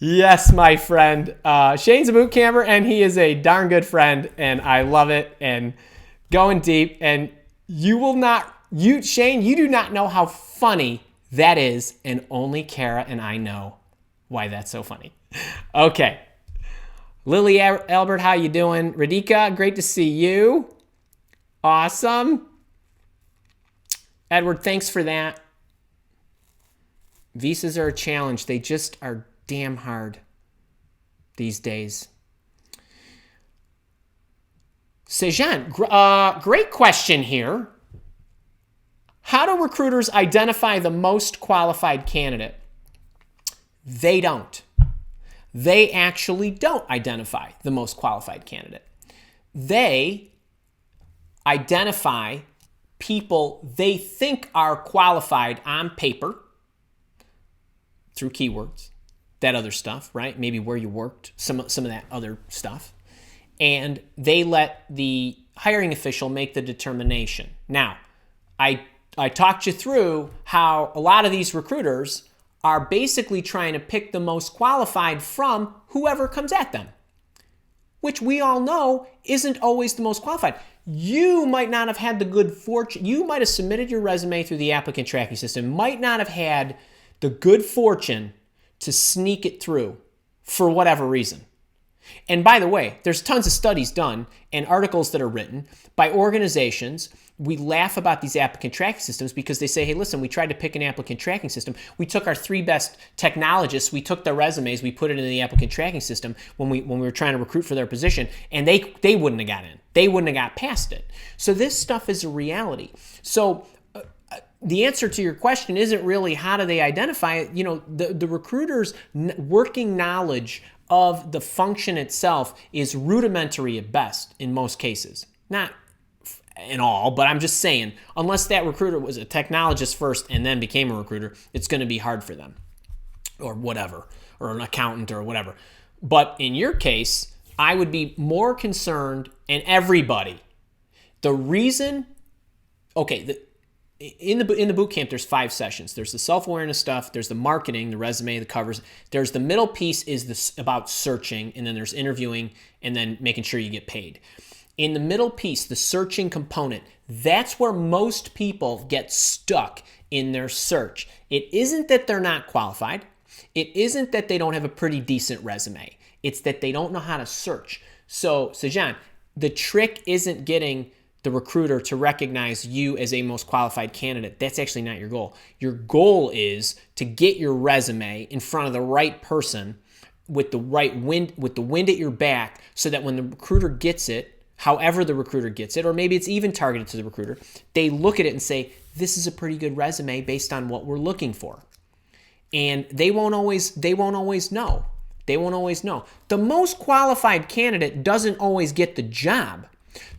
Yes, my friend. Shane's a boot camper, and he is a darn good friend, and I love it, and going deep. And Shane, you do not know how funny that is, and only Kara and I know why that's so funny. Okay. Lily Albert, how you doing? Radhika, great to see you. Awesome. Edward, thanks for that. Visas are a challenge. They just are damn hard these days. Sejan, great question here. How do recruiters identify the most qualified candidate? They don't. They actually don't identify the most qualified candidate. They identify people they think are qualified on paper through keywords, that other stuff, right? Maybe where you worked, some of that other stuff. And they let the hiring official make the determination. Now, I talked you through how a lot of these recruiters are basically trying to pick the most qualified from whoever comes at them, which we all know isn't always the most qualified. You might not have had the good fortune. You might have submitted your resume through the applicant tracking system, might not have had the good fortune to sneak it through for whatever reason. And by the way, there's tons of studies done and articles that are written by organizations. We laugh about these applicant tracking systems because they say, hey, listen, we tried to pick an applicant tracking system. We took our 3 best technologists, we took their resumes, we put it in the applicant tracking system when we were trying to recruit for their position, and they wouldn't have got in. They wouldn't have got past it. So this stuff is a reality. So the answer to your question isn't really how do they identify it. You know, the recruiter's working knowledge of the function itself is rudimentary at best in most cases. Not in all, but I'm just saying, unless that recruiter was a technologist first and then became a recruiter, it's going to be hard for them or whatever, or an accountant or whatever. But in your case, I would be more concerned, and everybody, the reason, okay, in the boot camp, there's 5 sessions. There's the self-awareness stuff. There's the marketing, the resume, the covers. There's the middle piece is this about searching, and then there's interviewing, and then making sure you get paid. In the middle piece, the searching component, that's where most people get stuck in their search. It isn't that they're not qualified. It isn't that they don't have a pretty decent resume. It's that they don't know how to search. So Sejan, the trick isn't getting the recruiter to recognize you as a most qualified candidate. That's actually not your goal. Your goal is to get your resume in front of the right person with the wind at your back, so that when the recruiter gets it, however the recruiter gets it, or maybe it's even targeted to the recruiter, they look at it and say, this is a pretty good resume based on what we're looking for. And they won't always know. They won't always know. The most qualified candidate doesn't always get the job.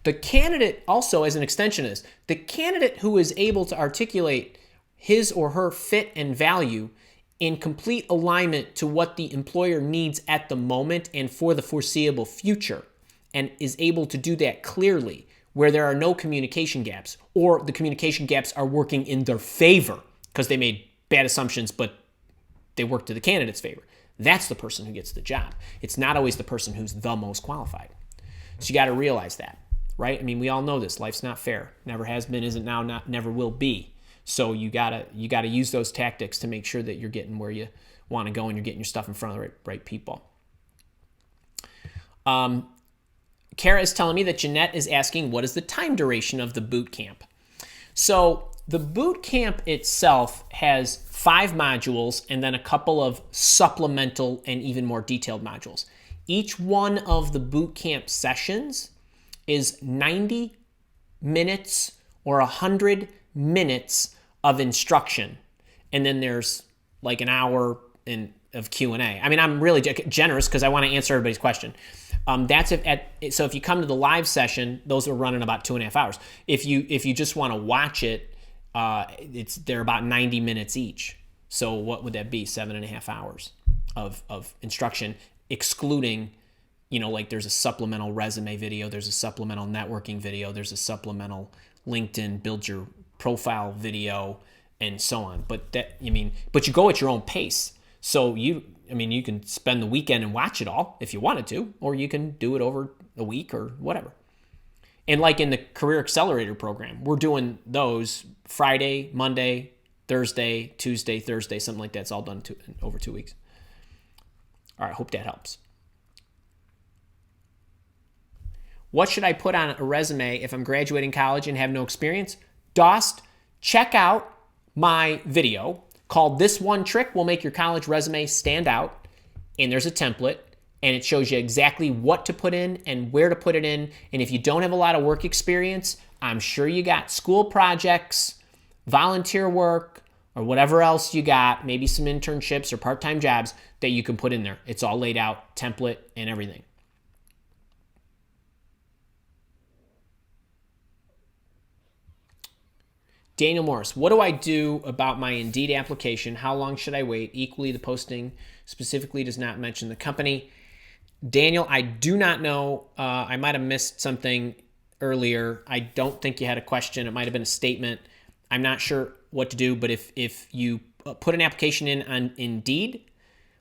The candidate also, as an extension of this, the candidate who is able to articulate his or her fit and value in complete alignment to what the employer needs at the moment and for the foreseeable future, and is able to do that clearly, where there are no communication gaps, or the communication gaps are working in their favor because they made bad assumptions, but they work to the candidate's favor. That's the person who gets the job. It's not always the person who's the most qualified. So you got to realize that, right? I mean, we all know this. Life's not fair. Never has been, isn't now, never will be. So you gotta use those tactics to make sure that you're getting where you want to go and you're getting your stuff in front of the right people. Kara is telling me that Jeanette is asking, what is the time duration of the boot camp? So the boot camp itself has 5 modules and then a couple of supplemental and even more detailed modules. Each one of the boot camp sessions is 90 minutes or 100 minutes of instruction. And then there's like an hour of Q&A. I mean, I'm really generous because I want to answer everybody's question. So if you come to the live session, those are running about 2.5 hours. If you just want to watch it, they're about 90 minutes each. So what would that be? 7.5 hours of instruction, excluding, like there's a supplemental resume video, there's a supplemental networking video, there's a supplemental LinkedIn build your profile video, and so on. But you go at your own pace. So you can spend the weekend and watch it all if you wanted to, or you can do it over a week or whatever. And like in the Career Accelerator program, we're doing those Friday, Monday, Thursday, Tuesday, Thursday, something like that. It's all done over 2 weeks. All right, hope that helps. What should I put on a resume if I'm graduating college and have no experience? Dost, check out my video called This One Trick Will Make Your College Resume Stand Out. And there's a template, and it shows you exactly what to put in and where to put it in. And if you don't have a lot of work experience, I'm sure you got school projects, volunteer work, or whatever else you got, maybe some internships or part-time jobs that you can put in there. It's all laid out, template, and everything. Daniel Morris, what do I do about my Indeed application? How long should I wait? Equally, the posting specifically does not mention the company. Daniel, I do not know. I might have missed something earlier. I don't think you had a question. It might have been a statement. I'm not sure what to do, but if you put an application in on Indeed,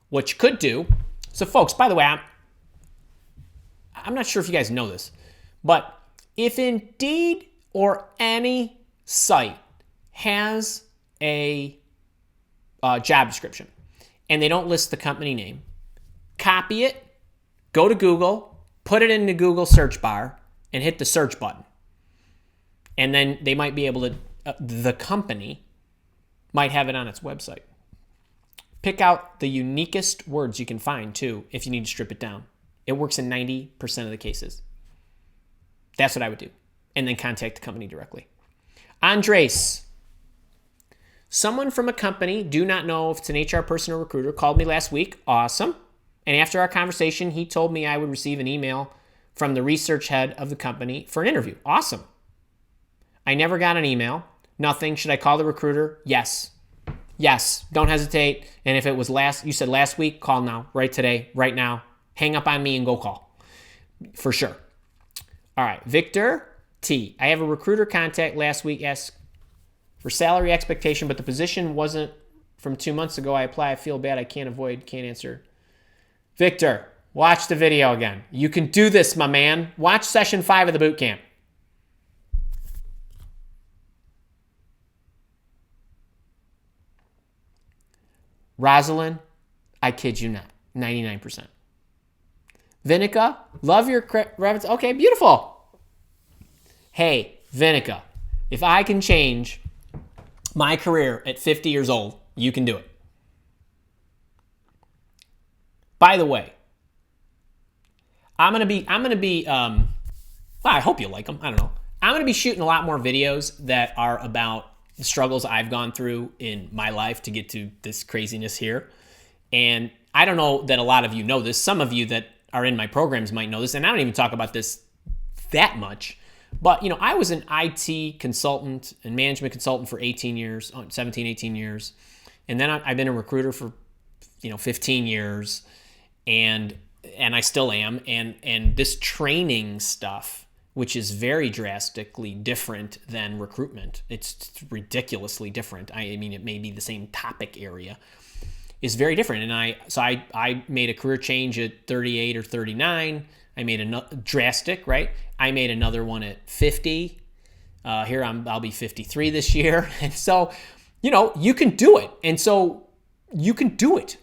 what you could do, so folks, by the way, I'm not sure if you guys know this, but if Indeed or any site has a job description and they don't list the company name, copy it, go to Google, put it in the Google search bar, and hit the search button. And then they might be able to, the company might have it on its website. Pick out the uniquest words you can find, too, if you need to strip it down. It works in 90% of the cases. That's what I would do. And then contact the company directly. Andres, someone from a company, do not know if it's an HR person or recruiter, called me last week. Awesome. And after our conversation, he told me I would receive an email from the research head of the company for an interview. Awesome. I never got an email. Nothing. Should I call the recruiter? Yes. Yes. Don't hesitate. And if it was you said last week, call now. Right today. Right now. Hang up on me and go call. For sure. All right. Victor T. I have a recruiter contact last week asked for salary expectation, but the position wasn't from 2 months ago. I apply. I feel bad. I can't answer. Victor, watch the video again. You can do this, my man. Watch session 5 of the boot camp. Rosalind, I kid you not, 99%. Vinica, love your reference. Okay, beautiful. Hey, Vinica, if I can change my career at 50 years old, you can do it. By the way, I'm gonna be. Well, I hope you like them. I don't know. I'm gonna be shooting a lot more videos that are about the struggles I've gone through in my life to get to this craziness here. And I don't know that a lot of you know this. Some of you that are in my programs might know this, and I don't even talk about this that much. But, I was an IT consultant and management consultant for 18 years, 17, 18 years. And then I've been a recruiter for, 15 years. And I still am. And this training stuff, which is very drastically different than recruitment. It's ridiculously different. I mean, it may be the same topic area. Is very different. And I made a career change at 38 or 39. I made a drastic, right? I made another one at 50. Here I'll be 53 this year. And so, you can do it. And so you can do it.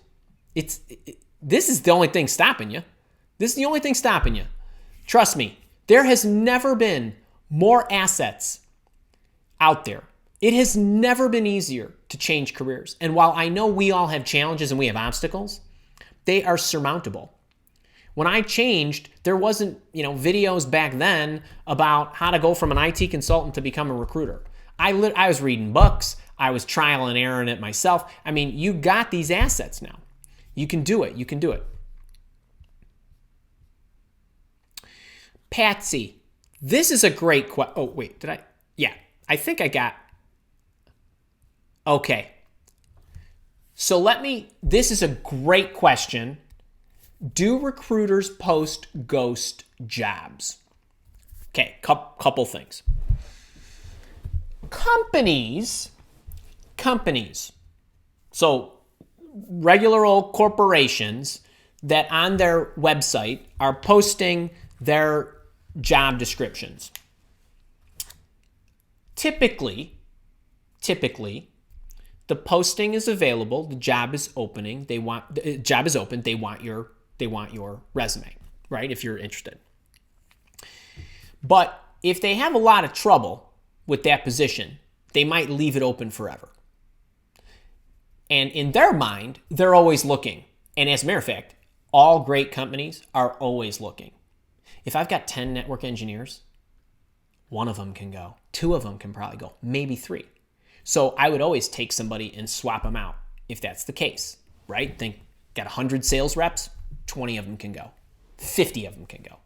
This is the only thing stopping you. This is the only thing stopping you. Trust me, there has never been more assets out there. It has never been easier to change careers. And while I know we all have challenges and we have obstacles, they are surmountable. When I changed, there wasn't, videos back then about how to go from an IT consultant to become a recruiter. I was reading books. I was trial and erroring it myself. I mean, you got these assets now. You can do it. You can do it. Patsy, this is a great question. Oh, wait, did I? Yeah, I think I got. Okay. So this is a great question. Do recruiters post ghost jobs? Okay, couple things. Companies. So regular old corporations that on their website are posting their job descriptions. Typically, the posting is available. The job is opening. The job is open. They want your resume, right? If you're interested. But if they have a lot of trouble with that position, they might leave it open forever. And in their mind, they're always looking. And as a matter of fact, all great companies are always looking. If I've got 10 network engineers, one of them can go. Two of them can probably go. Maybe three. So I would always take somebody and swap them out if that's the case, right? Think, got 100 sales reps, 20 of them can go. 50 of them can go.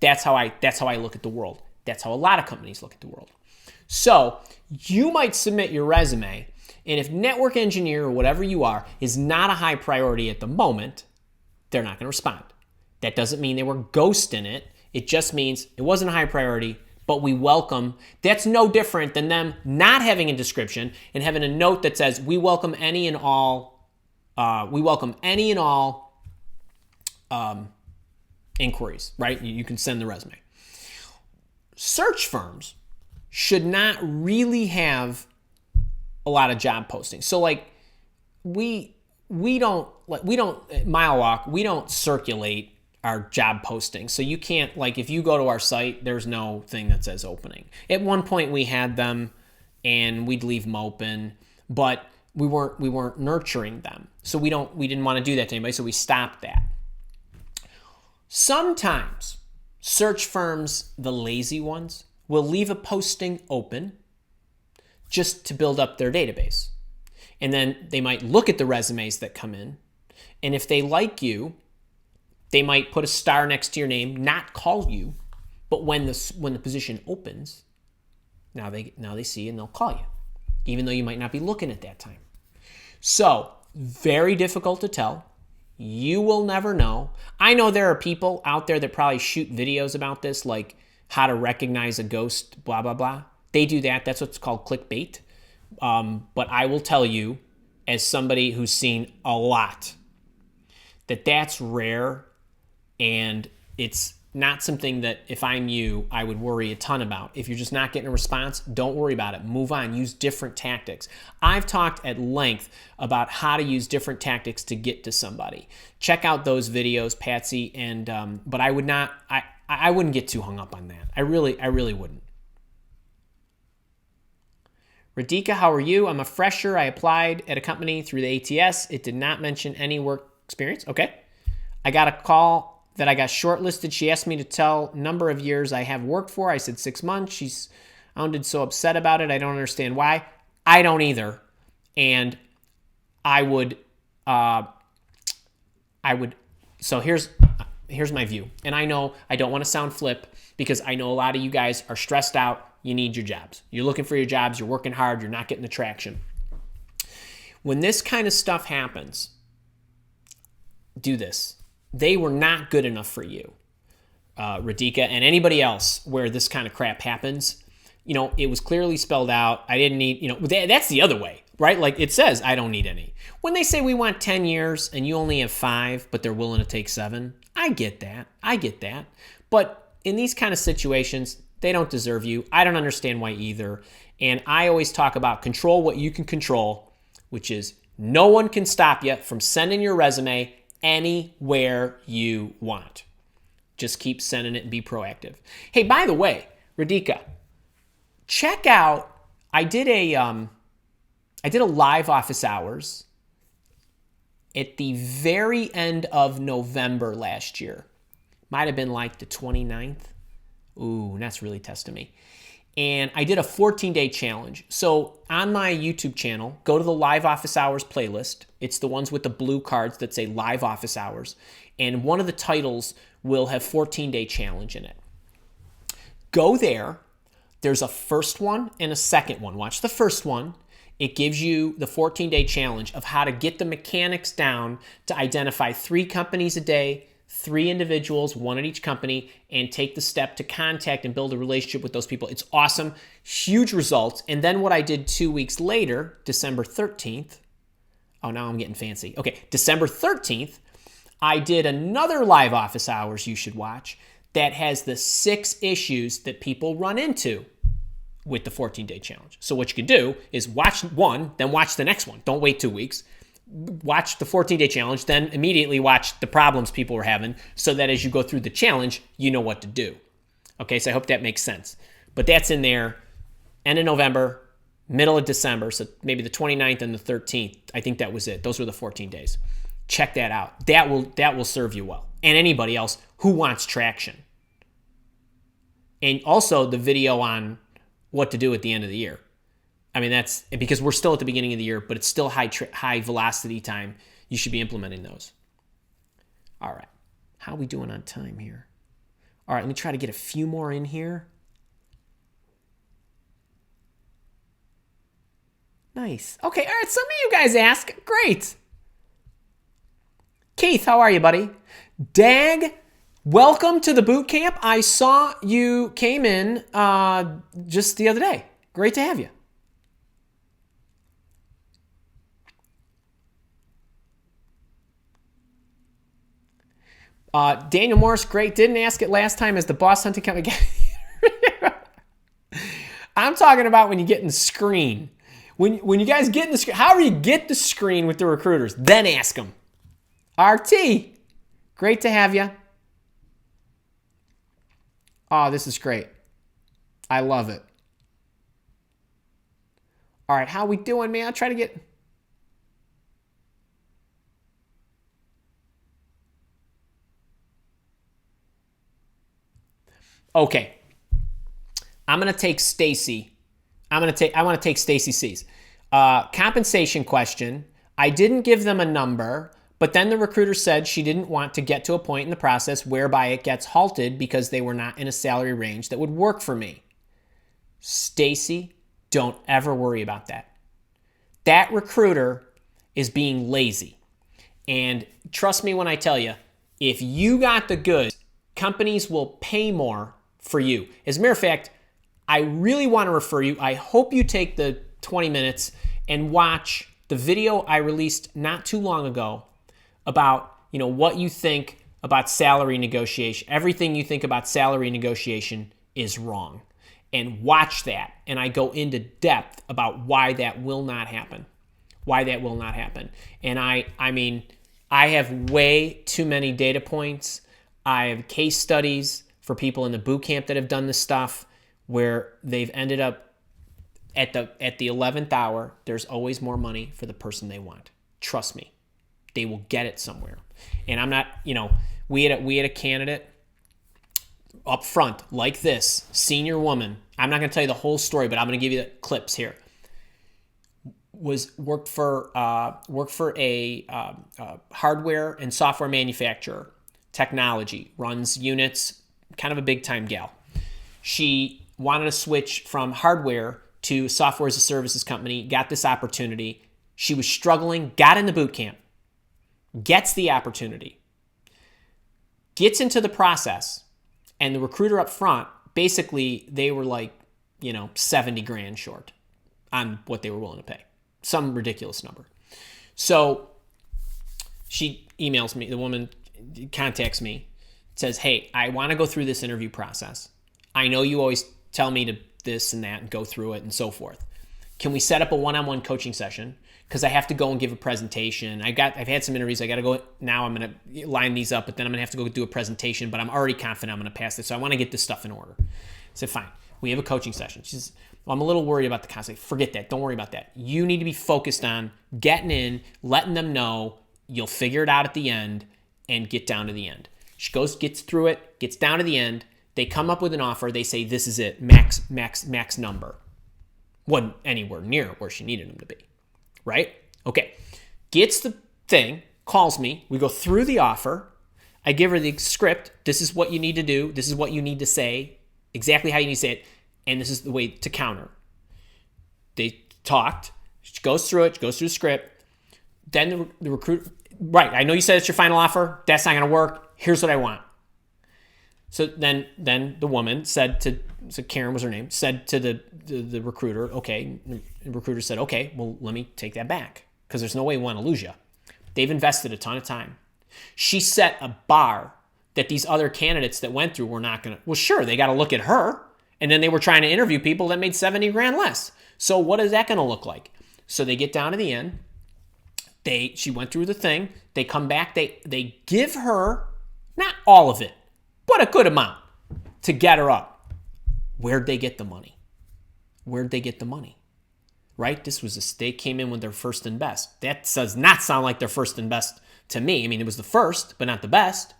That's how I look at the world. That's how a lot of companies look at the world. So you might submit your resume, and if network engineer or whatever you are is not a high priority at the moment, they're not going to respond. That doesn't mean they were ghosting it. It just means it wasn't a high priority, but we welcome. That's no different than them not having a description and having a note that says, we welcome any and all inquiries, right? You can send the resume. Search firms should not really have a lot of job postings. So like we don't at Mile Walk, we don't circulate our job postings. So you can't, like, if you go to our site, there's no thing that says opening. At one point we had them and we'd leave them open, but we weren't nurturing them. So we didn't want to do that to anybody, so we stopped that. Sometimes search firms, the lazy ones, will leave a posting open just to build up their database. And then they might look at the resumes that come in, and if they like you, they might put a star next to your name, not call you, but when the position opens, now they see and they'll call you, even though you might not be looking at that time. So, very difficult to tell. You will never know. I know there are people out there that probably shoot videos about this, like how to recognize a ghost, blah, blah, blah. They do that. That's what's called clickbait. But I will tell you, as somebody who's seen a lot, that's rare, and it's not something that, if I'm you, I would worry a ton about. If you're just not getting a response, don't worry about it. Move on. Use different tactics. I've talked at length about how to use different tactics to get to somebody. Check out those videos, Patsy, and but I would not. I wouldn't get too hung up on that. I really wouldn't. Radhika, how are you? I'm a fresher. I applied at a company through the ATS. It did not mention any work experience. Okay. I got a call that I got shortlisted. She asked me to tell number of years I have worked for. I said 6 months. She sounded so upset about it. I don't understand why. I don't either. And I would, so here's my view. And I know I don't want to sound flip, because I know a lot of you guys are stressed out. You need your jobs. You're looking for your jobs. You're working hard. You're not getting the traction. When this kind of stuff happens, do this. They were not good enough for you, Radhika, and anybody else where this kind of crap happens. You know, it was clearly spelled out. I didn't need, that's the other way, right? Like it says, I don't need any. When they say we want 10 years and you only have 5, but they're willing to take 7, I get that. But in these kind of situations, they don't deserve you. I don't understand why either. And I always talk about control what you can control, which is no one can stop you from sending your resume anywhere you want. Just keep sending it and be proactive. Hey, by the way, Radhika, check out, I did a live office hours at the very end of November last year. Might have been like the 29th. Ooh, that's really testing me. And I did a 14-day challenge. So on my YouTube channel, go to the Live Office Hours playlist. It's the ones with the blue cards that say Live Office Hours. And one of the titles will have 14-day challenge in it. Go there. There's a first one and a second one. Watch the first one. It gives you the 14-day challenge of how to get the mechanics down to identify 3 companies a day, 3 individuals, 1 at each company, and take the step to contact and build a relationship with those people. It's awesome. Huge results. And then what I did 2 weeks later, December 13th. Oh, now I'm getting fancy. Okay, December 13th, I did another live office hours you should watch that has the 6 issues that people run into with the 14-day challenge. So what you can do is watch one, then watch the next one. Don't wait 2 weeks. Watch the 14-day challenge, then immediately watch the problems people were having, so that as you go through the challenge, you know what to do. Okay, so I hope that makes sense. But that's in there, end of November, middle of December, so maybe the 29th and the 13th. I think that was it. Those were the 14 days. Check that out. That will serve you well. And anybody else who wants traction. And also the video on what to do at the end of the year. I mean, that's because we're still at the beginning of the year, but it's still high velocity time. You should be implementing those. All right. How are we doing on time here? All right, let me try to get a few more in here. Nice. Okay, all right, some of you guys ask. Great. Keith, how are you, buddy? Dag, welcome to the boot camp. I saw you came in just the other day. Great to have you. Daniel Morris, great. Didn't ask it last time as the boss hunting company. I'm talking about when you get in the screen. When you guys get in the screen, however you get the screen with the recruiters, then ask them. RT, great to have you. Oh, this is great. I love it. All right, how we doing, man? I'll try to get... Okay. I'm going to take Stacy. I want to take Stacy C's. Compensation question. I didn't give them a number, but then the recruiter said she didn't want to get to a point in the process whereby it gets halted because they were not in a salary range that would work for me. Stacy, don't ever worry about that. That recruiter is being lazy. And trust me when I tell you, if you got the goods, companies will pay more for you. As a matter of fact, I really want to refer you. I hope you take the 20 minutes and watch the video I released not too long ago about, what you think about salary negotiation. Everything you think about salary negotiation is wrong. And watch that. And I go into depth about why that will not happen. Why that will not happen. And I have way too many data points. I have case studies for people in the boot camp that have done this stuff where they've ended up at the 11th hour, there's always more money for the person they want. Trust me. They will get it somewhere. And I'm not, we had a candidate up front like this, senior woman. I'm not going to tell you the whole story, but I'm going to give you the clips here. Worked for a hardware and software manufacturer, technology, runs units, kind of a big time gal. She wanted to switch from hardware to software as a services company, got this opportunity. She was struggling, got in the boot camp, gets the opportunity, gets into the process, and the recruiter up front, basically they were like, 70 grand short on what they were willing to pay. Some ridiculous number. So she emails me, the woman contacts me, says, hey, I want to go through this interview process. I know you always tell me to this and that and go through it and so forth. Can we set up a one-on-one coaching session? Because I have to go and give a presentation. I've had some interviews. I got to go. Now I'm going to line these up, but then I'm going to have to go do a presentation, but I'm already confident I'm going to pass this. So I want to get this stuff in order. I said, fine. We have a coaching session. She says, well, I'm a little worried about the concept. Forget that. Don't worry about that. You need to be focused on getting in, letting them know you'll figure it out at the end and get down to the end. She gets through it, gets down to the end. They come up with an offer. They say, this is it. Max number. Wasn't anywhere near where she needed him to be. Right? Okay. Gets the thing, calls me. We go through the offer. I give her the script. This is what you need to do. This is what you need to say. Exactly how you need to say it. And this is the way to counter. They talked. She goes through it. She goes through the script. Then the recruiter, right, I know you said it's your final offer. That's not going to work. Here's what I want. So then the woman said so Karen was her name, said to the recruiter, okay. The recruiter said, okay, well, let me take that back because there's no way we want to lose you. They've invested a ton of time. She set a bar that these other candidates that went through were not going to, well, sure, they got to look at her. And then they were trying to interview people that made 70 grand less. So what is that going to look like? So they get down to the end. She went through the thing. They come back. They give her, not all of it, but a good amount to get her up. Where'd they get the money? Where'd they get the money? Right? They came in with their first and best. That does not sound like their first and best to me. I mean, it was the first, but not the best.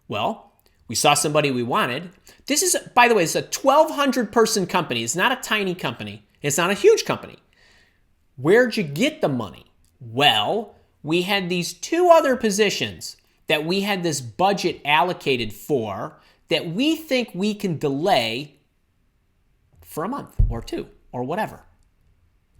Well, we saw somebody we wanted. This is, by the way, it's a 1,200 person company. It's not a tiny company. It's not a huge company. Where'd you get the money? Well, we had these 2 other positions that we had this budget allocated for that we think we can delay for a month or 2 or whatever.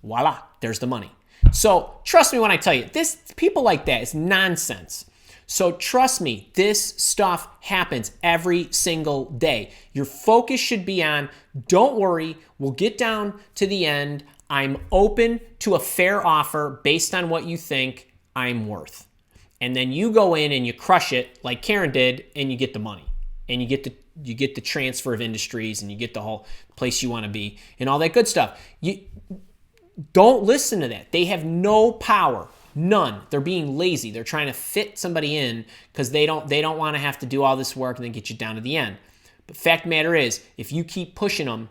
Voila, there's the money. So trust me when I tell you, people like that is nonsense. So trust me, this stuff happens every single day. Your focus should be on, don't worry, we'll get down to the end. I'm open to a fair offer based on what you think I'm worth. And then you go in and you crush it like Karen did, and you get the money. And you get the transfer of industries, and you get the whole place you want to be and all that good stuff. You don't listen to that. They have no power. None. They're being lazy. They're trying to fit somebody in because they don't want to have to do all this work and then get you down to the end. But fact of the matter is, if you keep pushing them,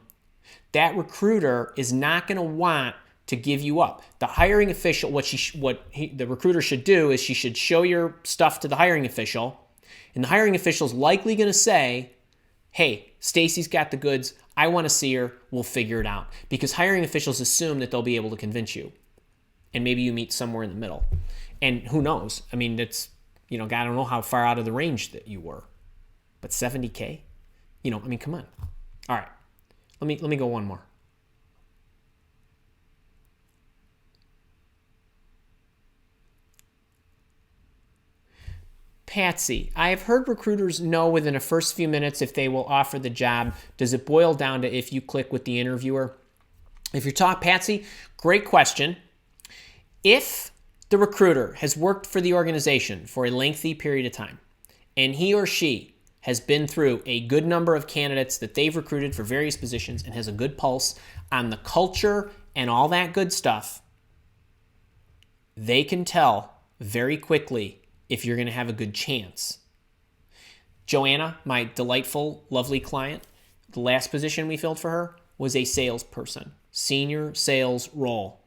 that recruiter is not going to want to give you up. The hiring official, the recruiter should do is she should show your stuff to the hiring official, and the hiring official is likely going to say, hey, Stacy's got the goods. I want to see her. We'll figure it out. Because hiring officials assume that they'll be able to convince you. And maybe you meet somewhere in the middle. And who knows? I mean, God, I don't know how far out of the range that you were. But $70K? Come on. All right. Let me go one more. Patsy, I have heard recruiters know within the first few minutes if they will offer the job. Does it boil down to if you click with the interviewer? If you're talking, Patsy, great question. If the recruiter has worked for the organization for a lengthy period of time, and he or she has been through a good number of candidates that they've recruited for various positions and has a good pulse on the culture and all that good stuff, they can tell very quickly if you're going to have a good chance. Joanna, my delightful, lovely client, the last position we filled for her was a salesperson, senior sales role.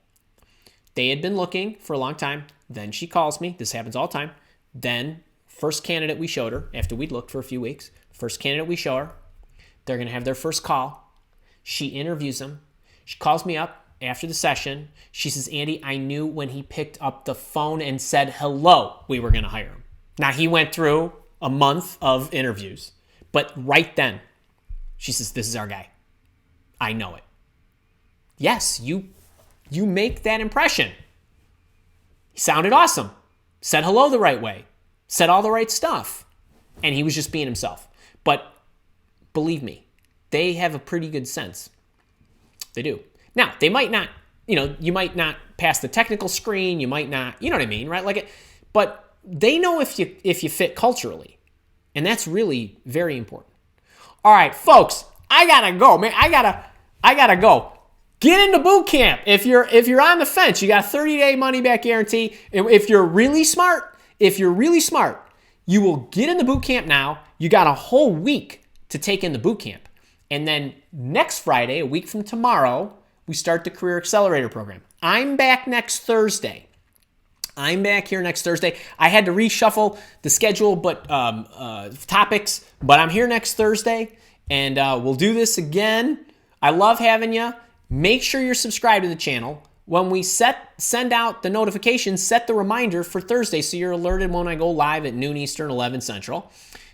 They had been looking for a long time. Then she calls me. This happens all the time. Then first candidate we showed her, after we'd looked for a few weeks, first candidate we show her, they're going to have their first call. She interviews them. She calls me up after the session. She says, Andy, I knew when he picked up the phone and said hello, we were going to hire him. Now, he went through a month of interviews, but right then, she says, this is our guy. I know it. Yes, you make that impression. He sounded awesome. Said hello the right way. Said all the right stuff. And he was just being himself. But believe me, they have a pretty good sense. They do. Now, they might not, you might not pass the technical screen. You might not, you know what I mean, right? But they know if you fit culturally. And that's really very important. All right, folks, I gotta go, man. I gotta go. Get into boot camp. If you're on the fence, you got a 30-day money back guarantee. If you're really smart, you will get in the boot camp now. You got a whole week to take in the boot camp. And then next Friday, a week from tomorrow, we start the Career Accelerator program. I'm back next Thursday. I'm back here next Thursday. I had to reshuffle the schedule, topics, but I'm here next Thursday, and we'll do this again. I love having you. Make sure you're subscribed to the channel. When we send out the notifications, set the reminder for Thursday so you're alerted when I go live at noon Eastern, 11 Central.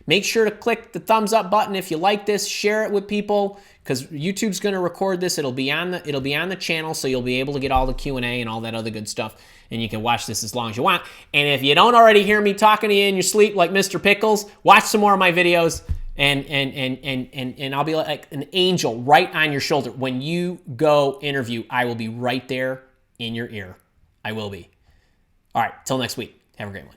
Make sure to click the thumbs up button if you like this. Share it with people because YouTube's going to record this. It'll be on the channel, so you'll be able to get all the Q&A and all that other good stuff, and you can watch this as long as you want. And if you don't already hear me talking to you in your sleep like Mr. Pickles, watch some more of my videos, and I'll be like an angel right on your shoulder. When you go interview, I will be right there in your ear. I will be. All right, till next week. Have a great one.